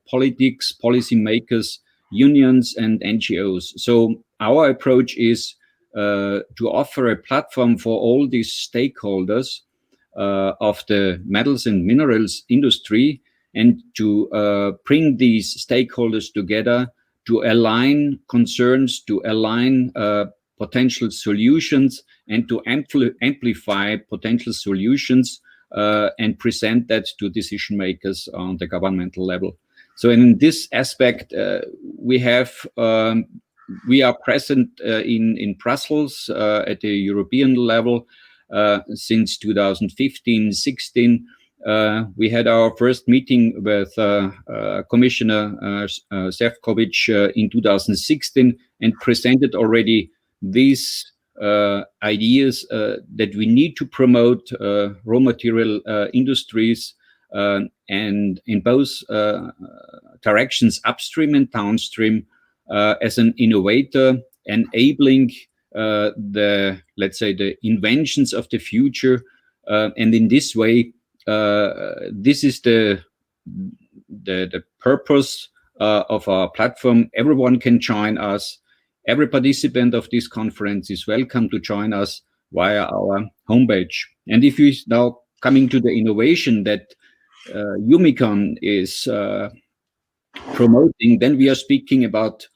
politics, policymakers, unions, and NGOs. So our approach is to offer a platform for all these stakeholders of the metals and minerals industry, and to bring these stakeholders together to align concerns, to align potential solutions, and to amplify potential solutions and present that to decision makers on the governmental level. So in this aspect, we are present in Brussels at the European level since 2015-16. We had our first meeting with Commissioner Šefčovič in 2016 and presented already these ideas that we need to promote raw material industries and in both directions, upstream and downstream, as an innovator, enabling let's say the inventions of the future, and in this way, this is the purpose of our platform. Everyone can join us. Every participant of this conference is welcome to join us via our homepage. And if you now coming to the innovation that EUMICON is promoting, then we are speaking about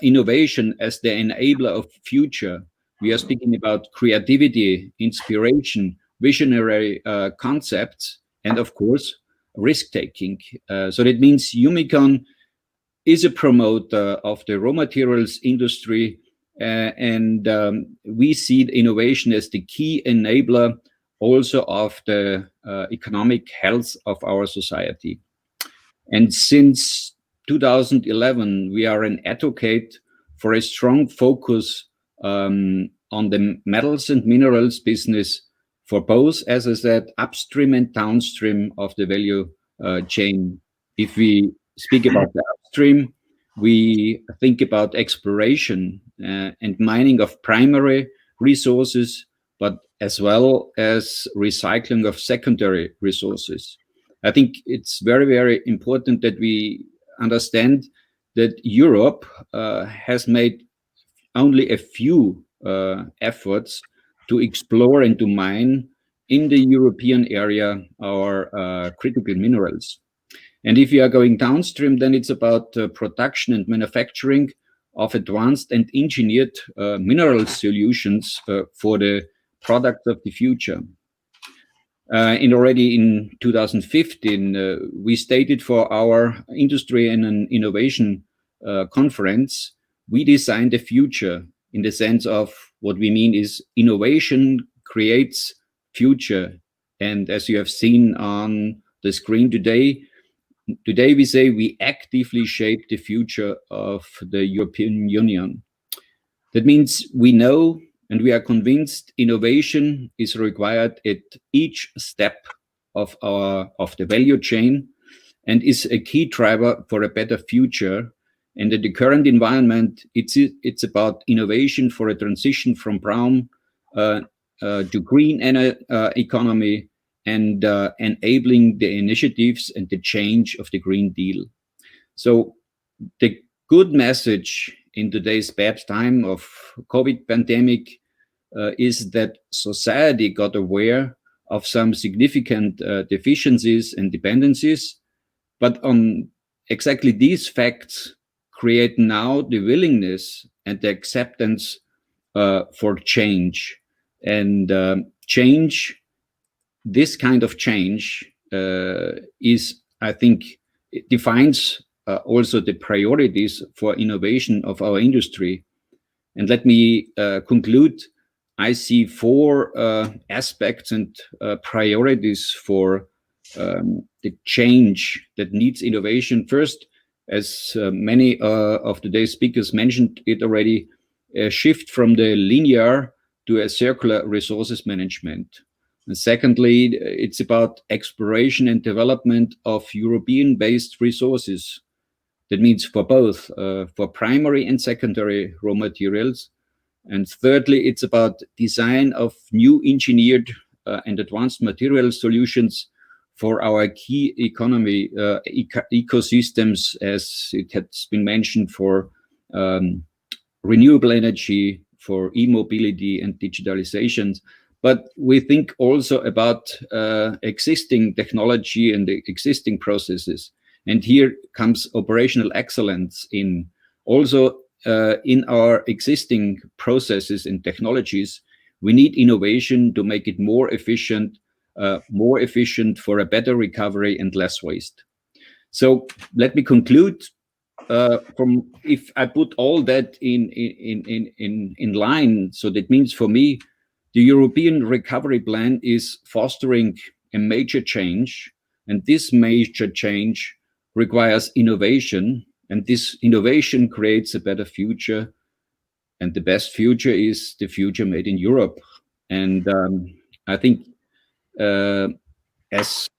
innovation as the enabler of future. We are speaking about creativity, inspiration, visionary concepts, and of course, risk-taking. So that means EUMICON is a promoter of the raw materials industry, and we see innovation as the key enabler also of the economic health of our society. And since 2011, we are an advocate for a strong focus on the metals and minerals business for both, as I said, upstream and downstream of the value chain. If we speak about the upstream, we think about exploration and mining of primary resources, but as well as recycling of secondary resources. I think it's very, very important that we understand that Europe has made only a few efforts to explore and to mine in the European area our critical minerals. And if you are going downstream, then it's about production and manufacturing of advanced and engineered mineral solutions for the product of the future. And already in 2015, we stated for our industry and an innovation conference, we designed a future in the sense of what we mean is innovation creates future. And as you have seen on the screen today we say we actively shape the future of the European Union. That means we know and we are convinced innovation is required at each step of the value chain and is a key driver for a better future. And in the current environment, it's about innovation for a transition from brown to green economy, and enabling the initiatives and the change of the Green Deal. So the good message in today's bad time of COVID pandemic is that society got aware of some significant deficiencies and dependencies, but on exactly these facts create now the willingness and the acceptance for change. And change, this kind of change is, I think, it defines also the priorities for innovation of our industry. And let me conclude. I see four aspects and priorities for the change that needs innovation. First, as many of today's speakers mentioned it already, a shift from the linear to a circular resources management. And secondly, it's about exploration and development of European-based resources. That means for both, for primary and secondary raw materials. And thirdly, it's about design of new engineered and advanced material solutions for our key economy ecosystems, as it has been mentioned, for renewable energy, for e-mobility and digitalizations. But we think also about existing technology and the existing processes. And here comes operational excellence in. Also, in our existing processes and technologies, we need innovation to make it more efficient for a better recovery and less waste. So let me conclude. If I put all that in line, so that means for me, the European Recovery Plan is fostering a major change, and this major change requires innovation. And this innovation creates a better future. And the best future is the future made in Europe. And I think, as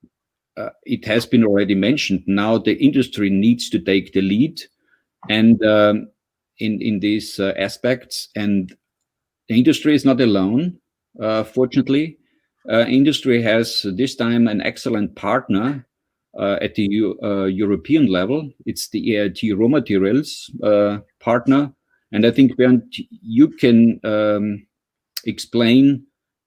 it has been already mentioned, now the industry needs to take the lead and in these aspects. And the industry is not alone, fortunately. Industry has this time an excellent partner at the European level. It's the EIT raw materials partner. And I think, Bernd, you can explain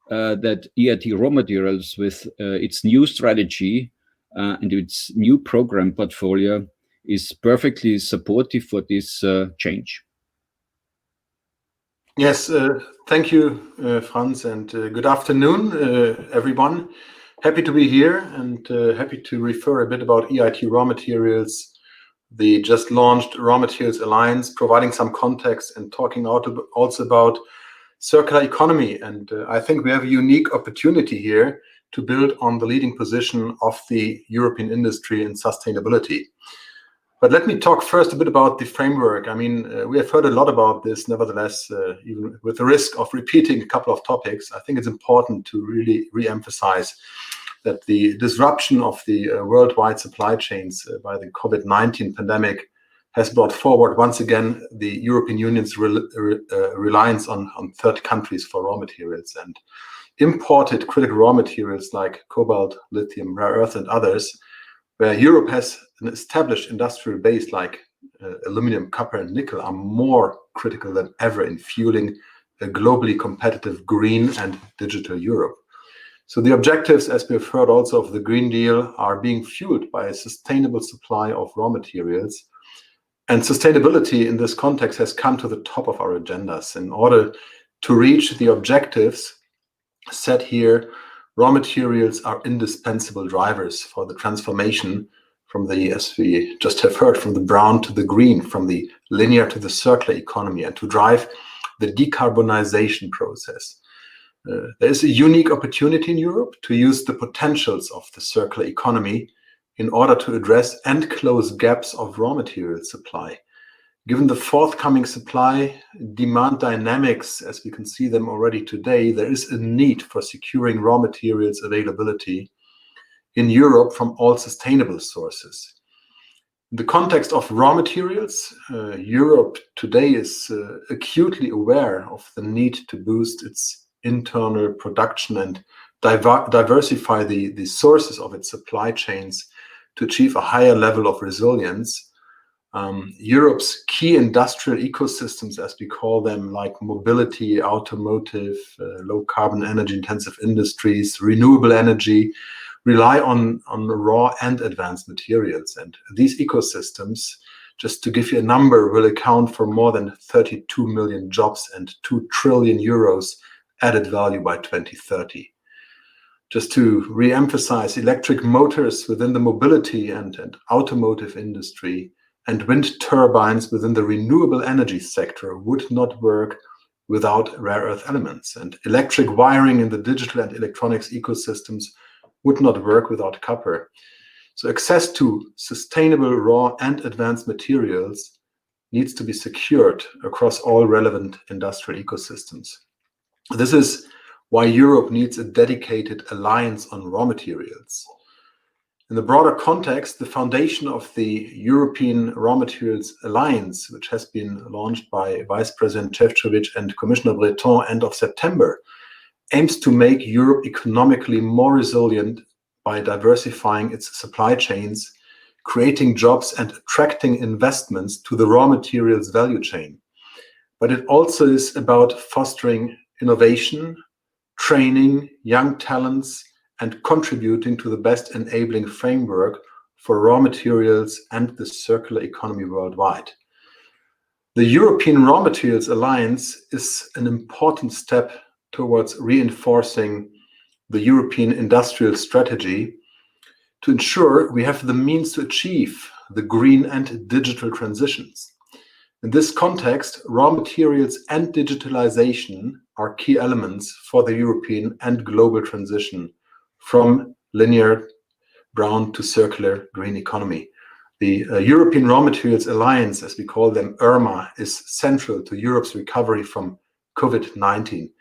that EIT raw materials, with its new strategy and its new program portfolio, is perfectly supportive for this change. Yes, thank you, Franz, and good afternoon, everyone. Happy to be here and happy to refer a bit about EIT Raw Materials, the just launched Raw Materials Alliance, providing some context and talking also about circular economy. And I think we have a unique opportunity here to build on the leading position of the European industry in sustainability. But let me talk first a bit about the framework. I mean, we have heard a lot about this. Nevertheless, even with the risk of repeating a couple of topics, I think it's important to really re-emphasize that the disruption of the worldwide supply chains by the COVID-19 pandemic has brought forward once again the European Union's reliance on third countries for raw materials, and imported critical raw materials like cobalt, lithium, rare earth, and others, where Europe has an established industrial base like aluminum, copper, and nickel, are more critical than ever in fueling a globally competitive green and digital Europe. So the objectives, as we've heard also of the Green Deal, are being fueled by a sustainable supply of raw materials. And sustainability in this context has come to the top of our agendas. In order to reach the objectives set here, raw materials are indispensable drivers for the transformation from the, as we just have heard, from the brown to the green, from the linear to the circular economy, and to drive the decarbonization process. There is a unique opportunity in Europe to use the potentials of the circular economy in order to address and close gaps of raw material supply. Given the forthcoming supply-demand dynamics, as we can see them already today, there is a need for securing raw materials availability in Europe from all sustainable sources. In the context of raw materials, Europe today is acutely aware of the need to boost its internal production and diversify the sources of its supply chains to achieve a higher level of resilience. Europe's key industrial ecosystems, as we call them, like mobility, automotive, low carbon energy intensive industries, renewable energy, rely on raw and advanced materials. And these ecosystems, just to give you a number, will account for more than 32 million jobs and 2 trillion euros added value by 2030. Just to re-emphasize, electric motors within the mobility and automotive industry and wind turbines within the renewable energy sector would not work without rare earth elements. And electric wiring in the digital and electronics ecosystems would not work without copper. So access to sustainable raw and advanced materials needs to be secured across all relevant industrial ecosystems. This is why Europe needs a dedicated alliance on raw materials. In the broader context, the foundation of the European Raw Materials Alliance, which has been launched by Vice President Šefčovič and Commissioner Breton end of September, aims to make Europe economically more resilient by diversifying its supply chains, creating jobs and attracting investments to the raw materials value chain. But it also is about fostering innovation, training young talents, and contributing to the best enabling framework for raw materials and the circular economy worldwide. The European Raw Materials Alliance is an important step towards reinforcing the European industrial strategy to ensure we have the means to achieve the green and digital transitions. In this context, raw materials and digitalization are key elements for the European and global transition from linear brown to circular green economy. The European Raw Materials Alliance, as we call them, EURMA, is central to Europe's recovery from COVID-19,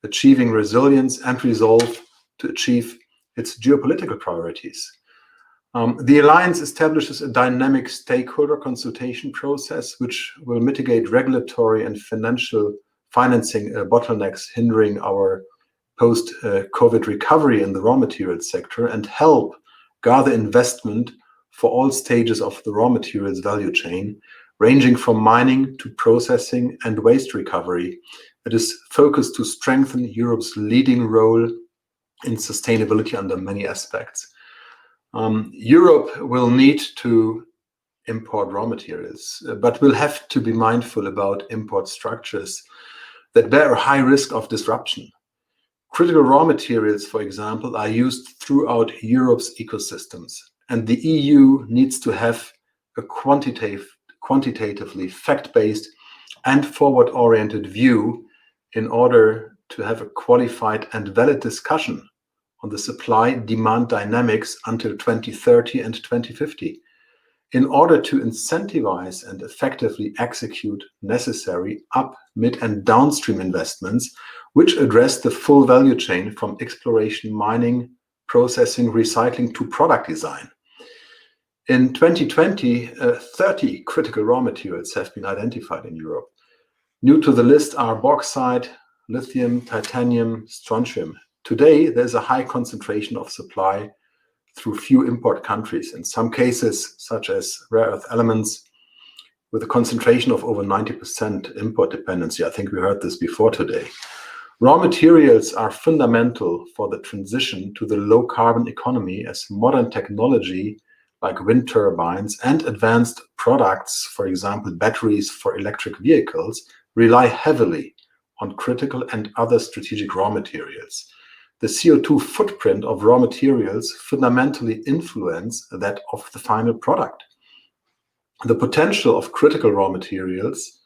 achieving resilience and resolve to achieve its geopolitical priorities. The Alliance establishes a dynamic stakeholder consultation process which will mitigate regulatory and financing bottlenecks hindering our post-COVID recovery in the raw materials sector and help gather investment for all stages of the raw materials value chain, ranging from mining to processing and waste recovery. It is focused to strengthen Europe's leading role in sustainability under many aspects. Europe will need to import raw materials, but will have to be mindful about import structures that bear a high risk of disruption. Critical raw materials, for example, are used throughout Europe's ecosystems, and the EU needs to have a quantitatively fact-based and forward-oriented view in order to have a qualified and valid discussion on the supply-demand dynamics until 2030 and 2050, in order to incentivize and effectively execute necessary up, mid, and downstream investments which address the full value chain from exploration, mining, processing, recycling to product design. In 2020, 30 critical raw materials have been identified in Europe. New to the list are bauxite, lithium, titanium, strontium. Today, there's a high concentration of supply through few import countries, in some cases, such as rare earth elements, with a concentration of over 90% import dependency. I think we heard this before today. Raw materials are fundamental for the transition to the low carbon economy, as modern technology like wind turbines and advanced products, for example, batteries for electric vehicles, rely heavily on critical and other strategic raw materials. The CO2 footprint of raw materials fundamentally influence that of the final product. The potential of critical raw materials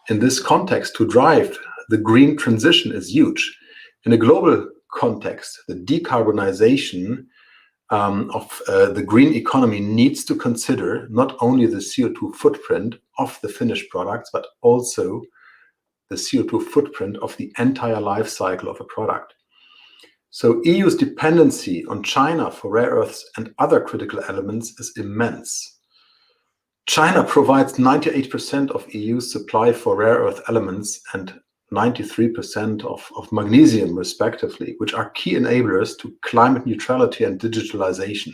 in this context to drive the green transition is huge. In a global context, the decarbonization of the green economy needs to consider not only the CO2 footprint of the finished products, but also the CO2 footprint of the entire life cycle of a product. So EU's dependency on China for rare earths and other critical elements is immense. China provides 98% of EU's supply for rare earth elements and 93% of magnesium, respectively, which are key enablers to climate neutrality and digitalization.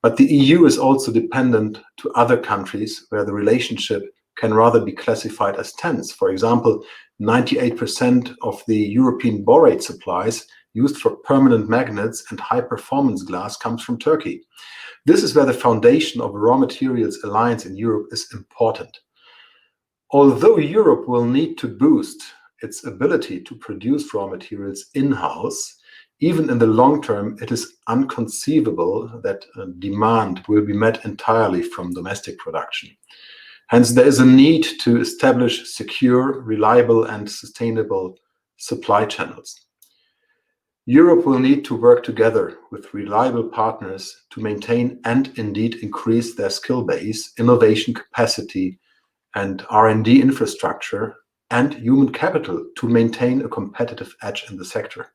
But the EU is also dependent to other countries where the relationship can rather be classified as tense. For example, 98% of the European borate supplies used for permanent magnets and high-performance glass comes from Turkey. This is where the foundation of a raw materials alliance in Europe is important. Although Europe will need to boost its ability to produce raw materials in-house, even in the long term, it is inconceivable that demand will be met entirely from domestic production. Hence, there is a need to establish secure, reliable, and sustainable supply channels. Europe will need to work together with reliable partners to maintain and indeed increase their skill base, innovation capacity, and R&D infrastructure, and human capital to maintain a competitive edge in the sector.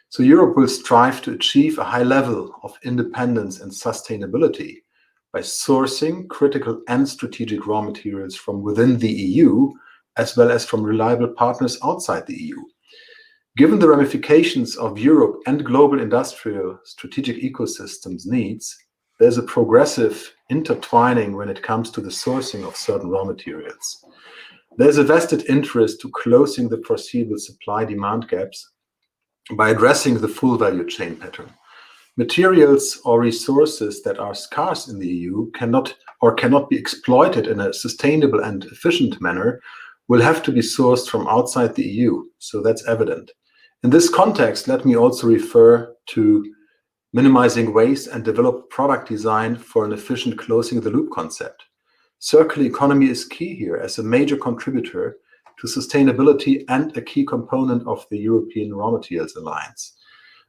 So Europe will strive to achieve a high level of independence and sustainability by sourcing critical and strategic raw materials from within the EU, as well as from reliable partners outside the EU. Given the ramifications of Europe and global industrial strategic ecosystems needs, there's a progressive intertwining when it comes to the sourcing of certain raw materials. There's a vested interest to closing the foreseeable supply-demand gaps by addressing the full value chain pattern. Materials or resources that are scarce in the EU cannot be exploited in a sustainable and efficient manner will have to be sourced from outside the EU, so that's evident. In this context, let me also refer to minimizing waste and develop product design for an efficient closing the loop concept. Circular economy is key here as a major contributor to sustainability and a key component of the European Raw Materials Alliance.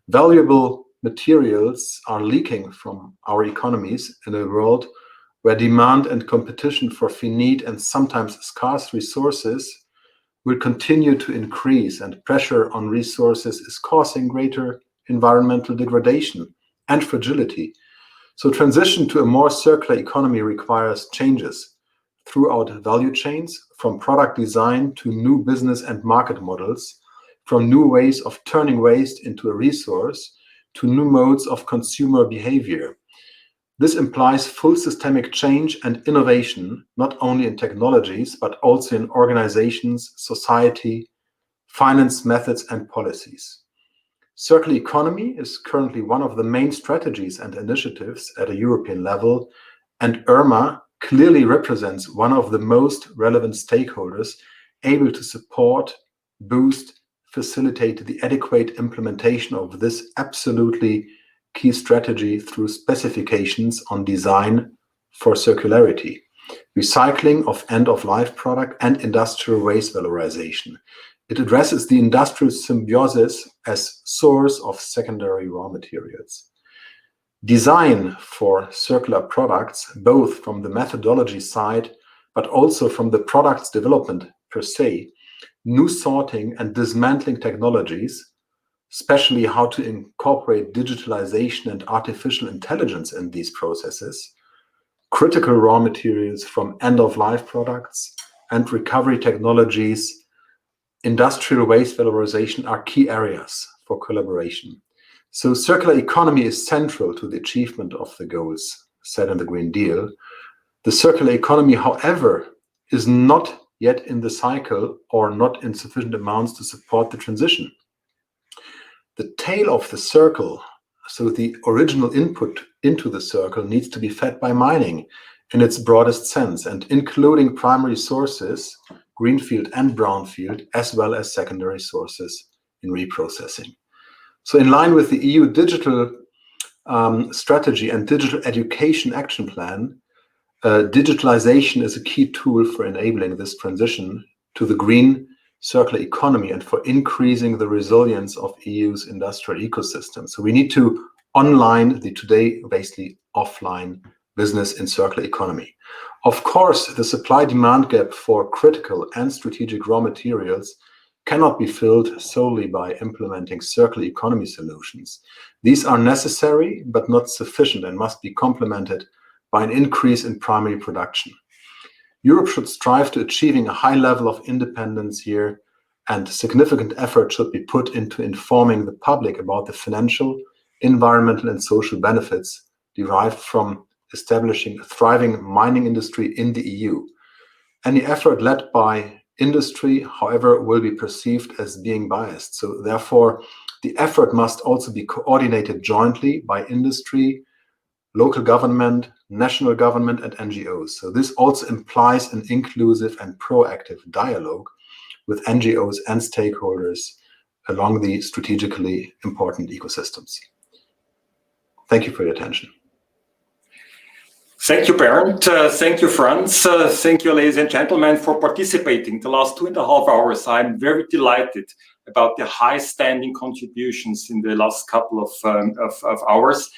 Valuable materials are leaking from our economies in a world where demand and competition for finite and sometimes scarce resources will continue to increase, and pressure on resources is causing greater environmental degradation and fragility. So transition to a more circular economy requires changes throughout value chains, from product design to new business and market models, from new ways of turning waste into a resource to new modes of consumer behavior. This implies full systemic change and innovation, not only in technologies, but also in organizations, society, finance methods, and policies. Circular economy is currently one of the main strategies and initiatives at a European level, and EURMA clearly represents one of the most relevant stakeholders able to support, boost, facilitate the adequate implementation of this absolutely key strategy through specifications on design for circularity, recycling of end-of-life product, and industrial waste valorization. It addresses the industrial symbiosis as source of secondary raw materials. Design for circular products, both from the methodology side, but also from the product's development per se, new sorting and dismantling technologies, especially how to incorporate digitalization and artificial intelligence in these processes, critical raw materials from end-of-life products, and recovery technologies, industrial waste valorization are key areas for collaboration. So circular economy is central to the achievement of the goals set in the Green Deal. The circular economy, however, is not yet in the cycle or not in sufficient amounts to support the transition. The tail of the circle, so the original input into the circle, needs to be fed by mining in its broadest sense, and including primary sources, greenfield and brownfield, as well as secondary sources in reprocessing. So in line with the EU digital strategy and digital education action plan, digitalization is a key tool for enabling this transition to the green circular economy and for increasing the resilience of EU's industrial ecosystem. So we need to online the today basically offline business in circular economy. Of course, the supply-demand gap for critical and strategic raw materials cannot be filled solely by implementing circular economy solutions. These are necessary but not sufficient and must be complemented by an increase in primary production. Europe should strive to achieving a high level of independence here, and significant effort should be put into informing the public about the financial, environmental, and social benefits derived from establishing a thriving mining industry in the EU. Any effort led by industry, however, will be perceived as being biased. So therefore, the effort must also be coordinated jointly by industry, local government, national government, and NGOs. So this also implies an inclusive and proactive dialogue with NGOs and stakeholders along the strategically important ecosystems. Thank you for your attention. Thank you, Bernd. Thank you, Franz. Thank you, ladies and gentlemen, for participating the last 2.5 hours. I'm very delighted about the high-standing contributions in the last couple of hours.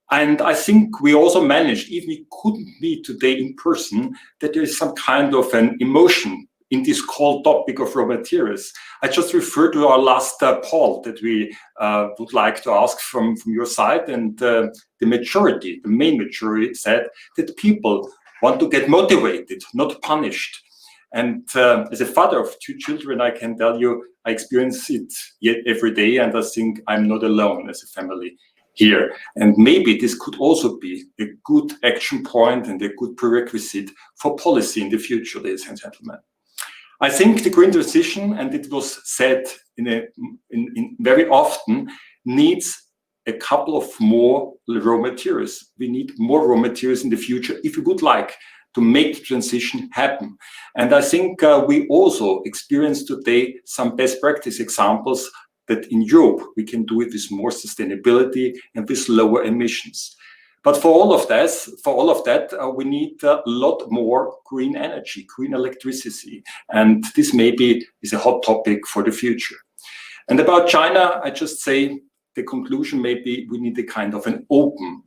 And I think we also managed, even we couldn't meet today in person, that there is some kind of an emotion in this whole topic of raw materials. I just refer to our last poll that we would like to ask from your side, and the majority, the main majority, said that people want to get motivated, not punished. And as a father of 2 children, I can tell you, I experience it yet every day, and I think I'm not alone as a family here. And maybe this could also be a good action point and a good prerequisite for policy in the future, ladies and gentlemen. I think the green transition, and it was said in very often, needs a couple of more raw materials. We need more raw materials in the future if we would like to make the transition happen. And I think we also experience today some best practice examples that in Europe we can do it with more sustainability and with lower emissions. But for all of that, we need a lot more green energy, green electricity. And this maybe is a hot topic for the future. And about China, I just say the conclusion may be we need a kind of an open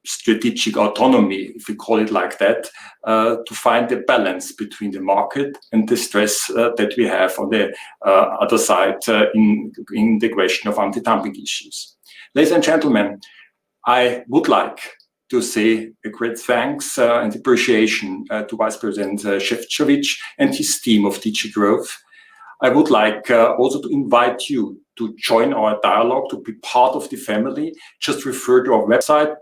strategic autonomy, if we call it like that, to find the balance between the market and the stress that we have on the other side in the question of anti-dumping issues. Ladies and gentlemen, I would like to say a great thanks and appreciation to Vice President Šefčovič and his team of DG Growth. I would like also to invite you to join our dialogue, to be part of the family. Just refer to our website,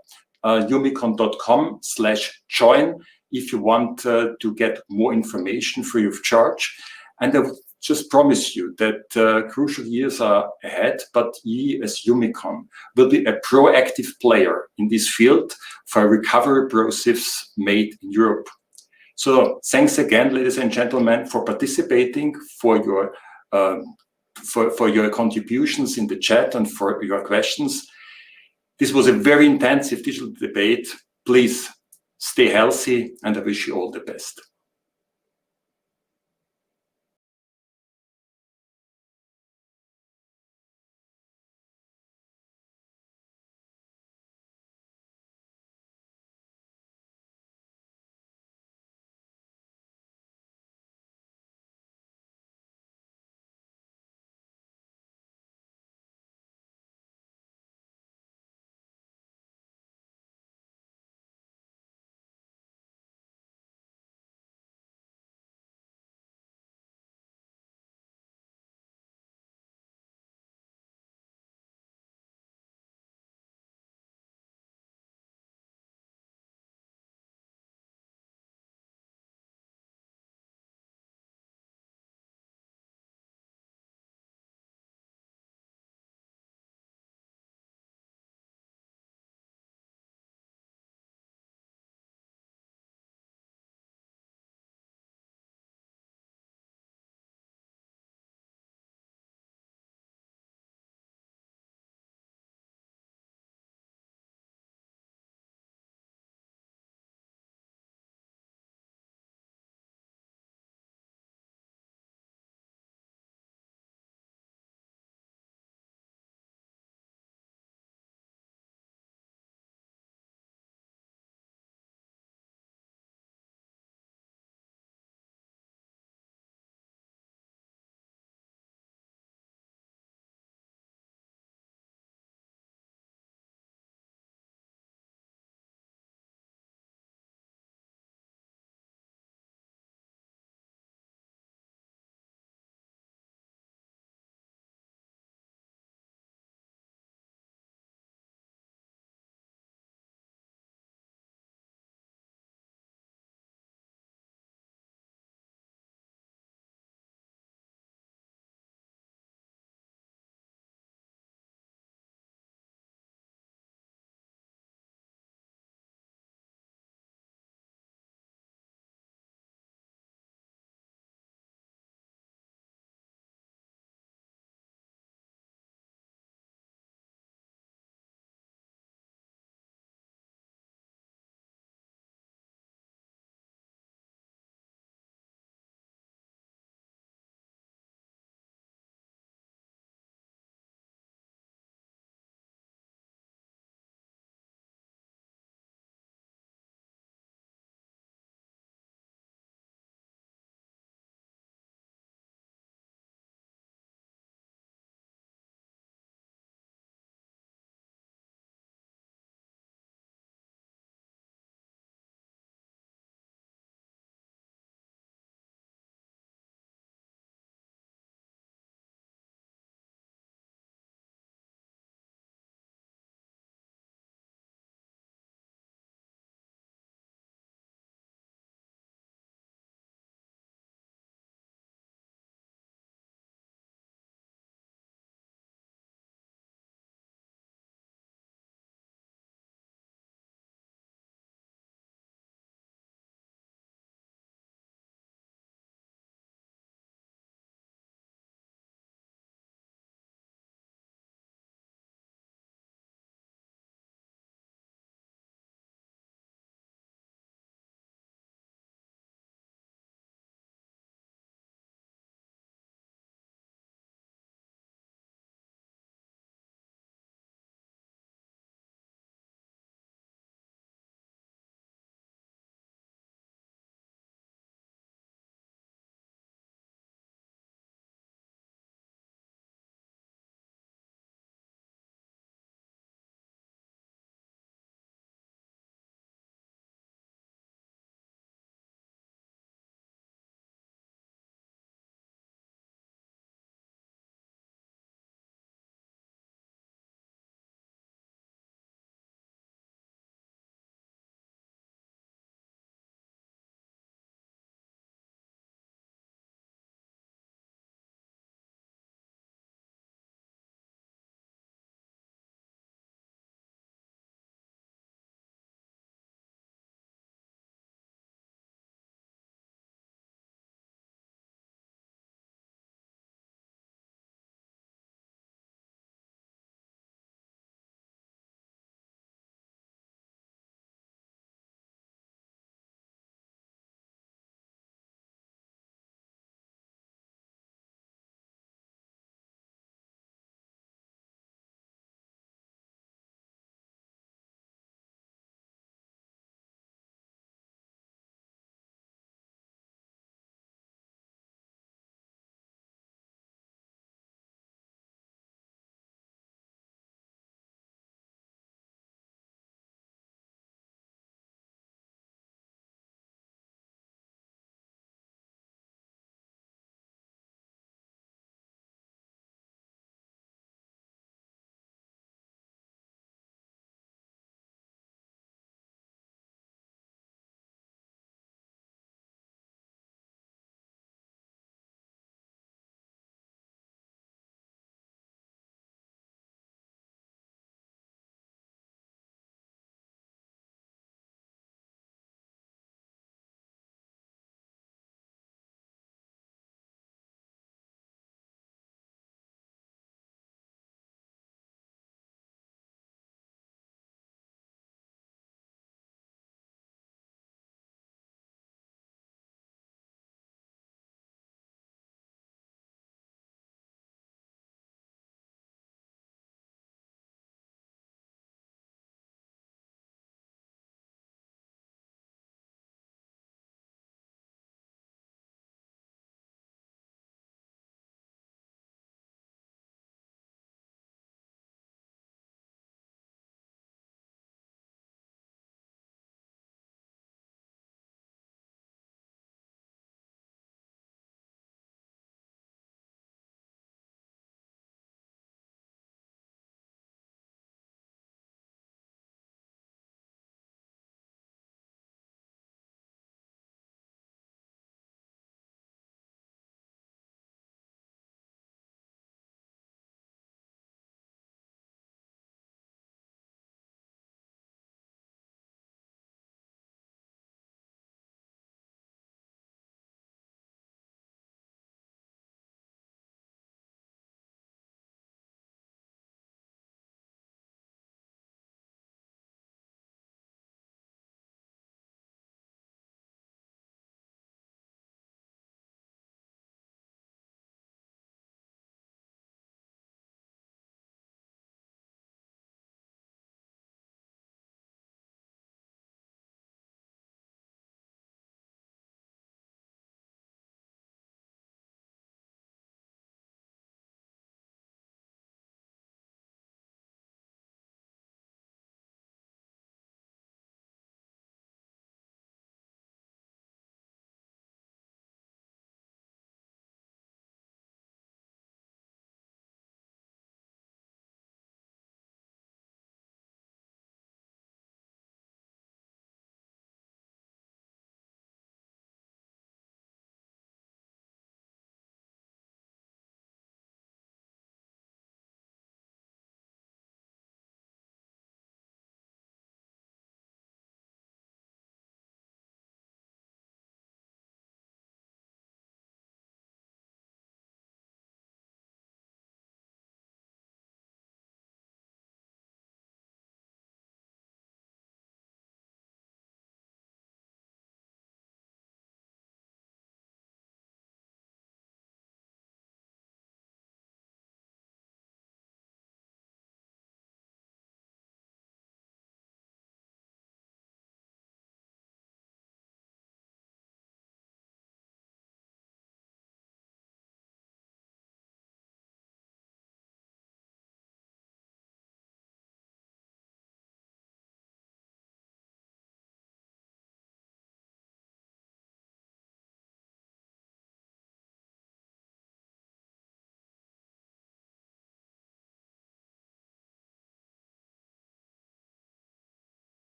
eumicon.com/join, if you want to get more information free of charge. And I would just promise you that crucial years are ahead, but we as EUMICON will be a proactive player in this field for a recovery process made in Europe. So thanks again, ladies and gentlemen, for participating, for your contributions in the chat and for your questions. This was a very intensive digital debate. Please stay healthy, and I wish you all the best.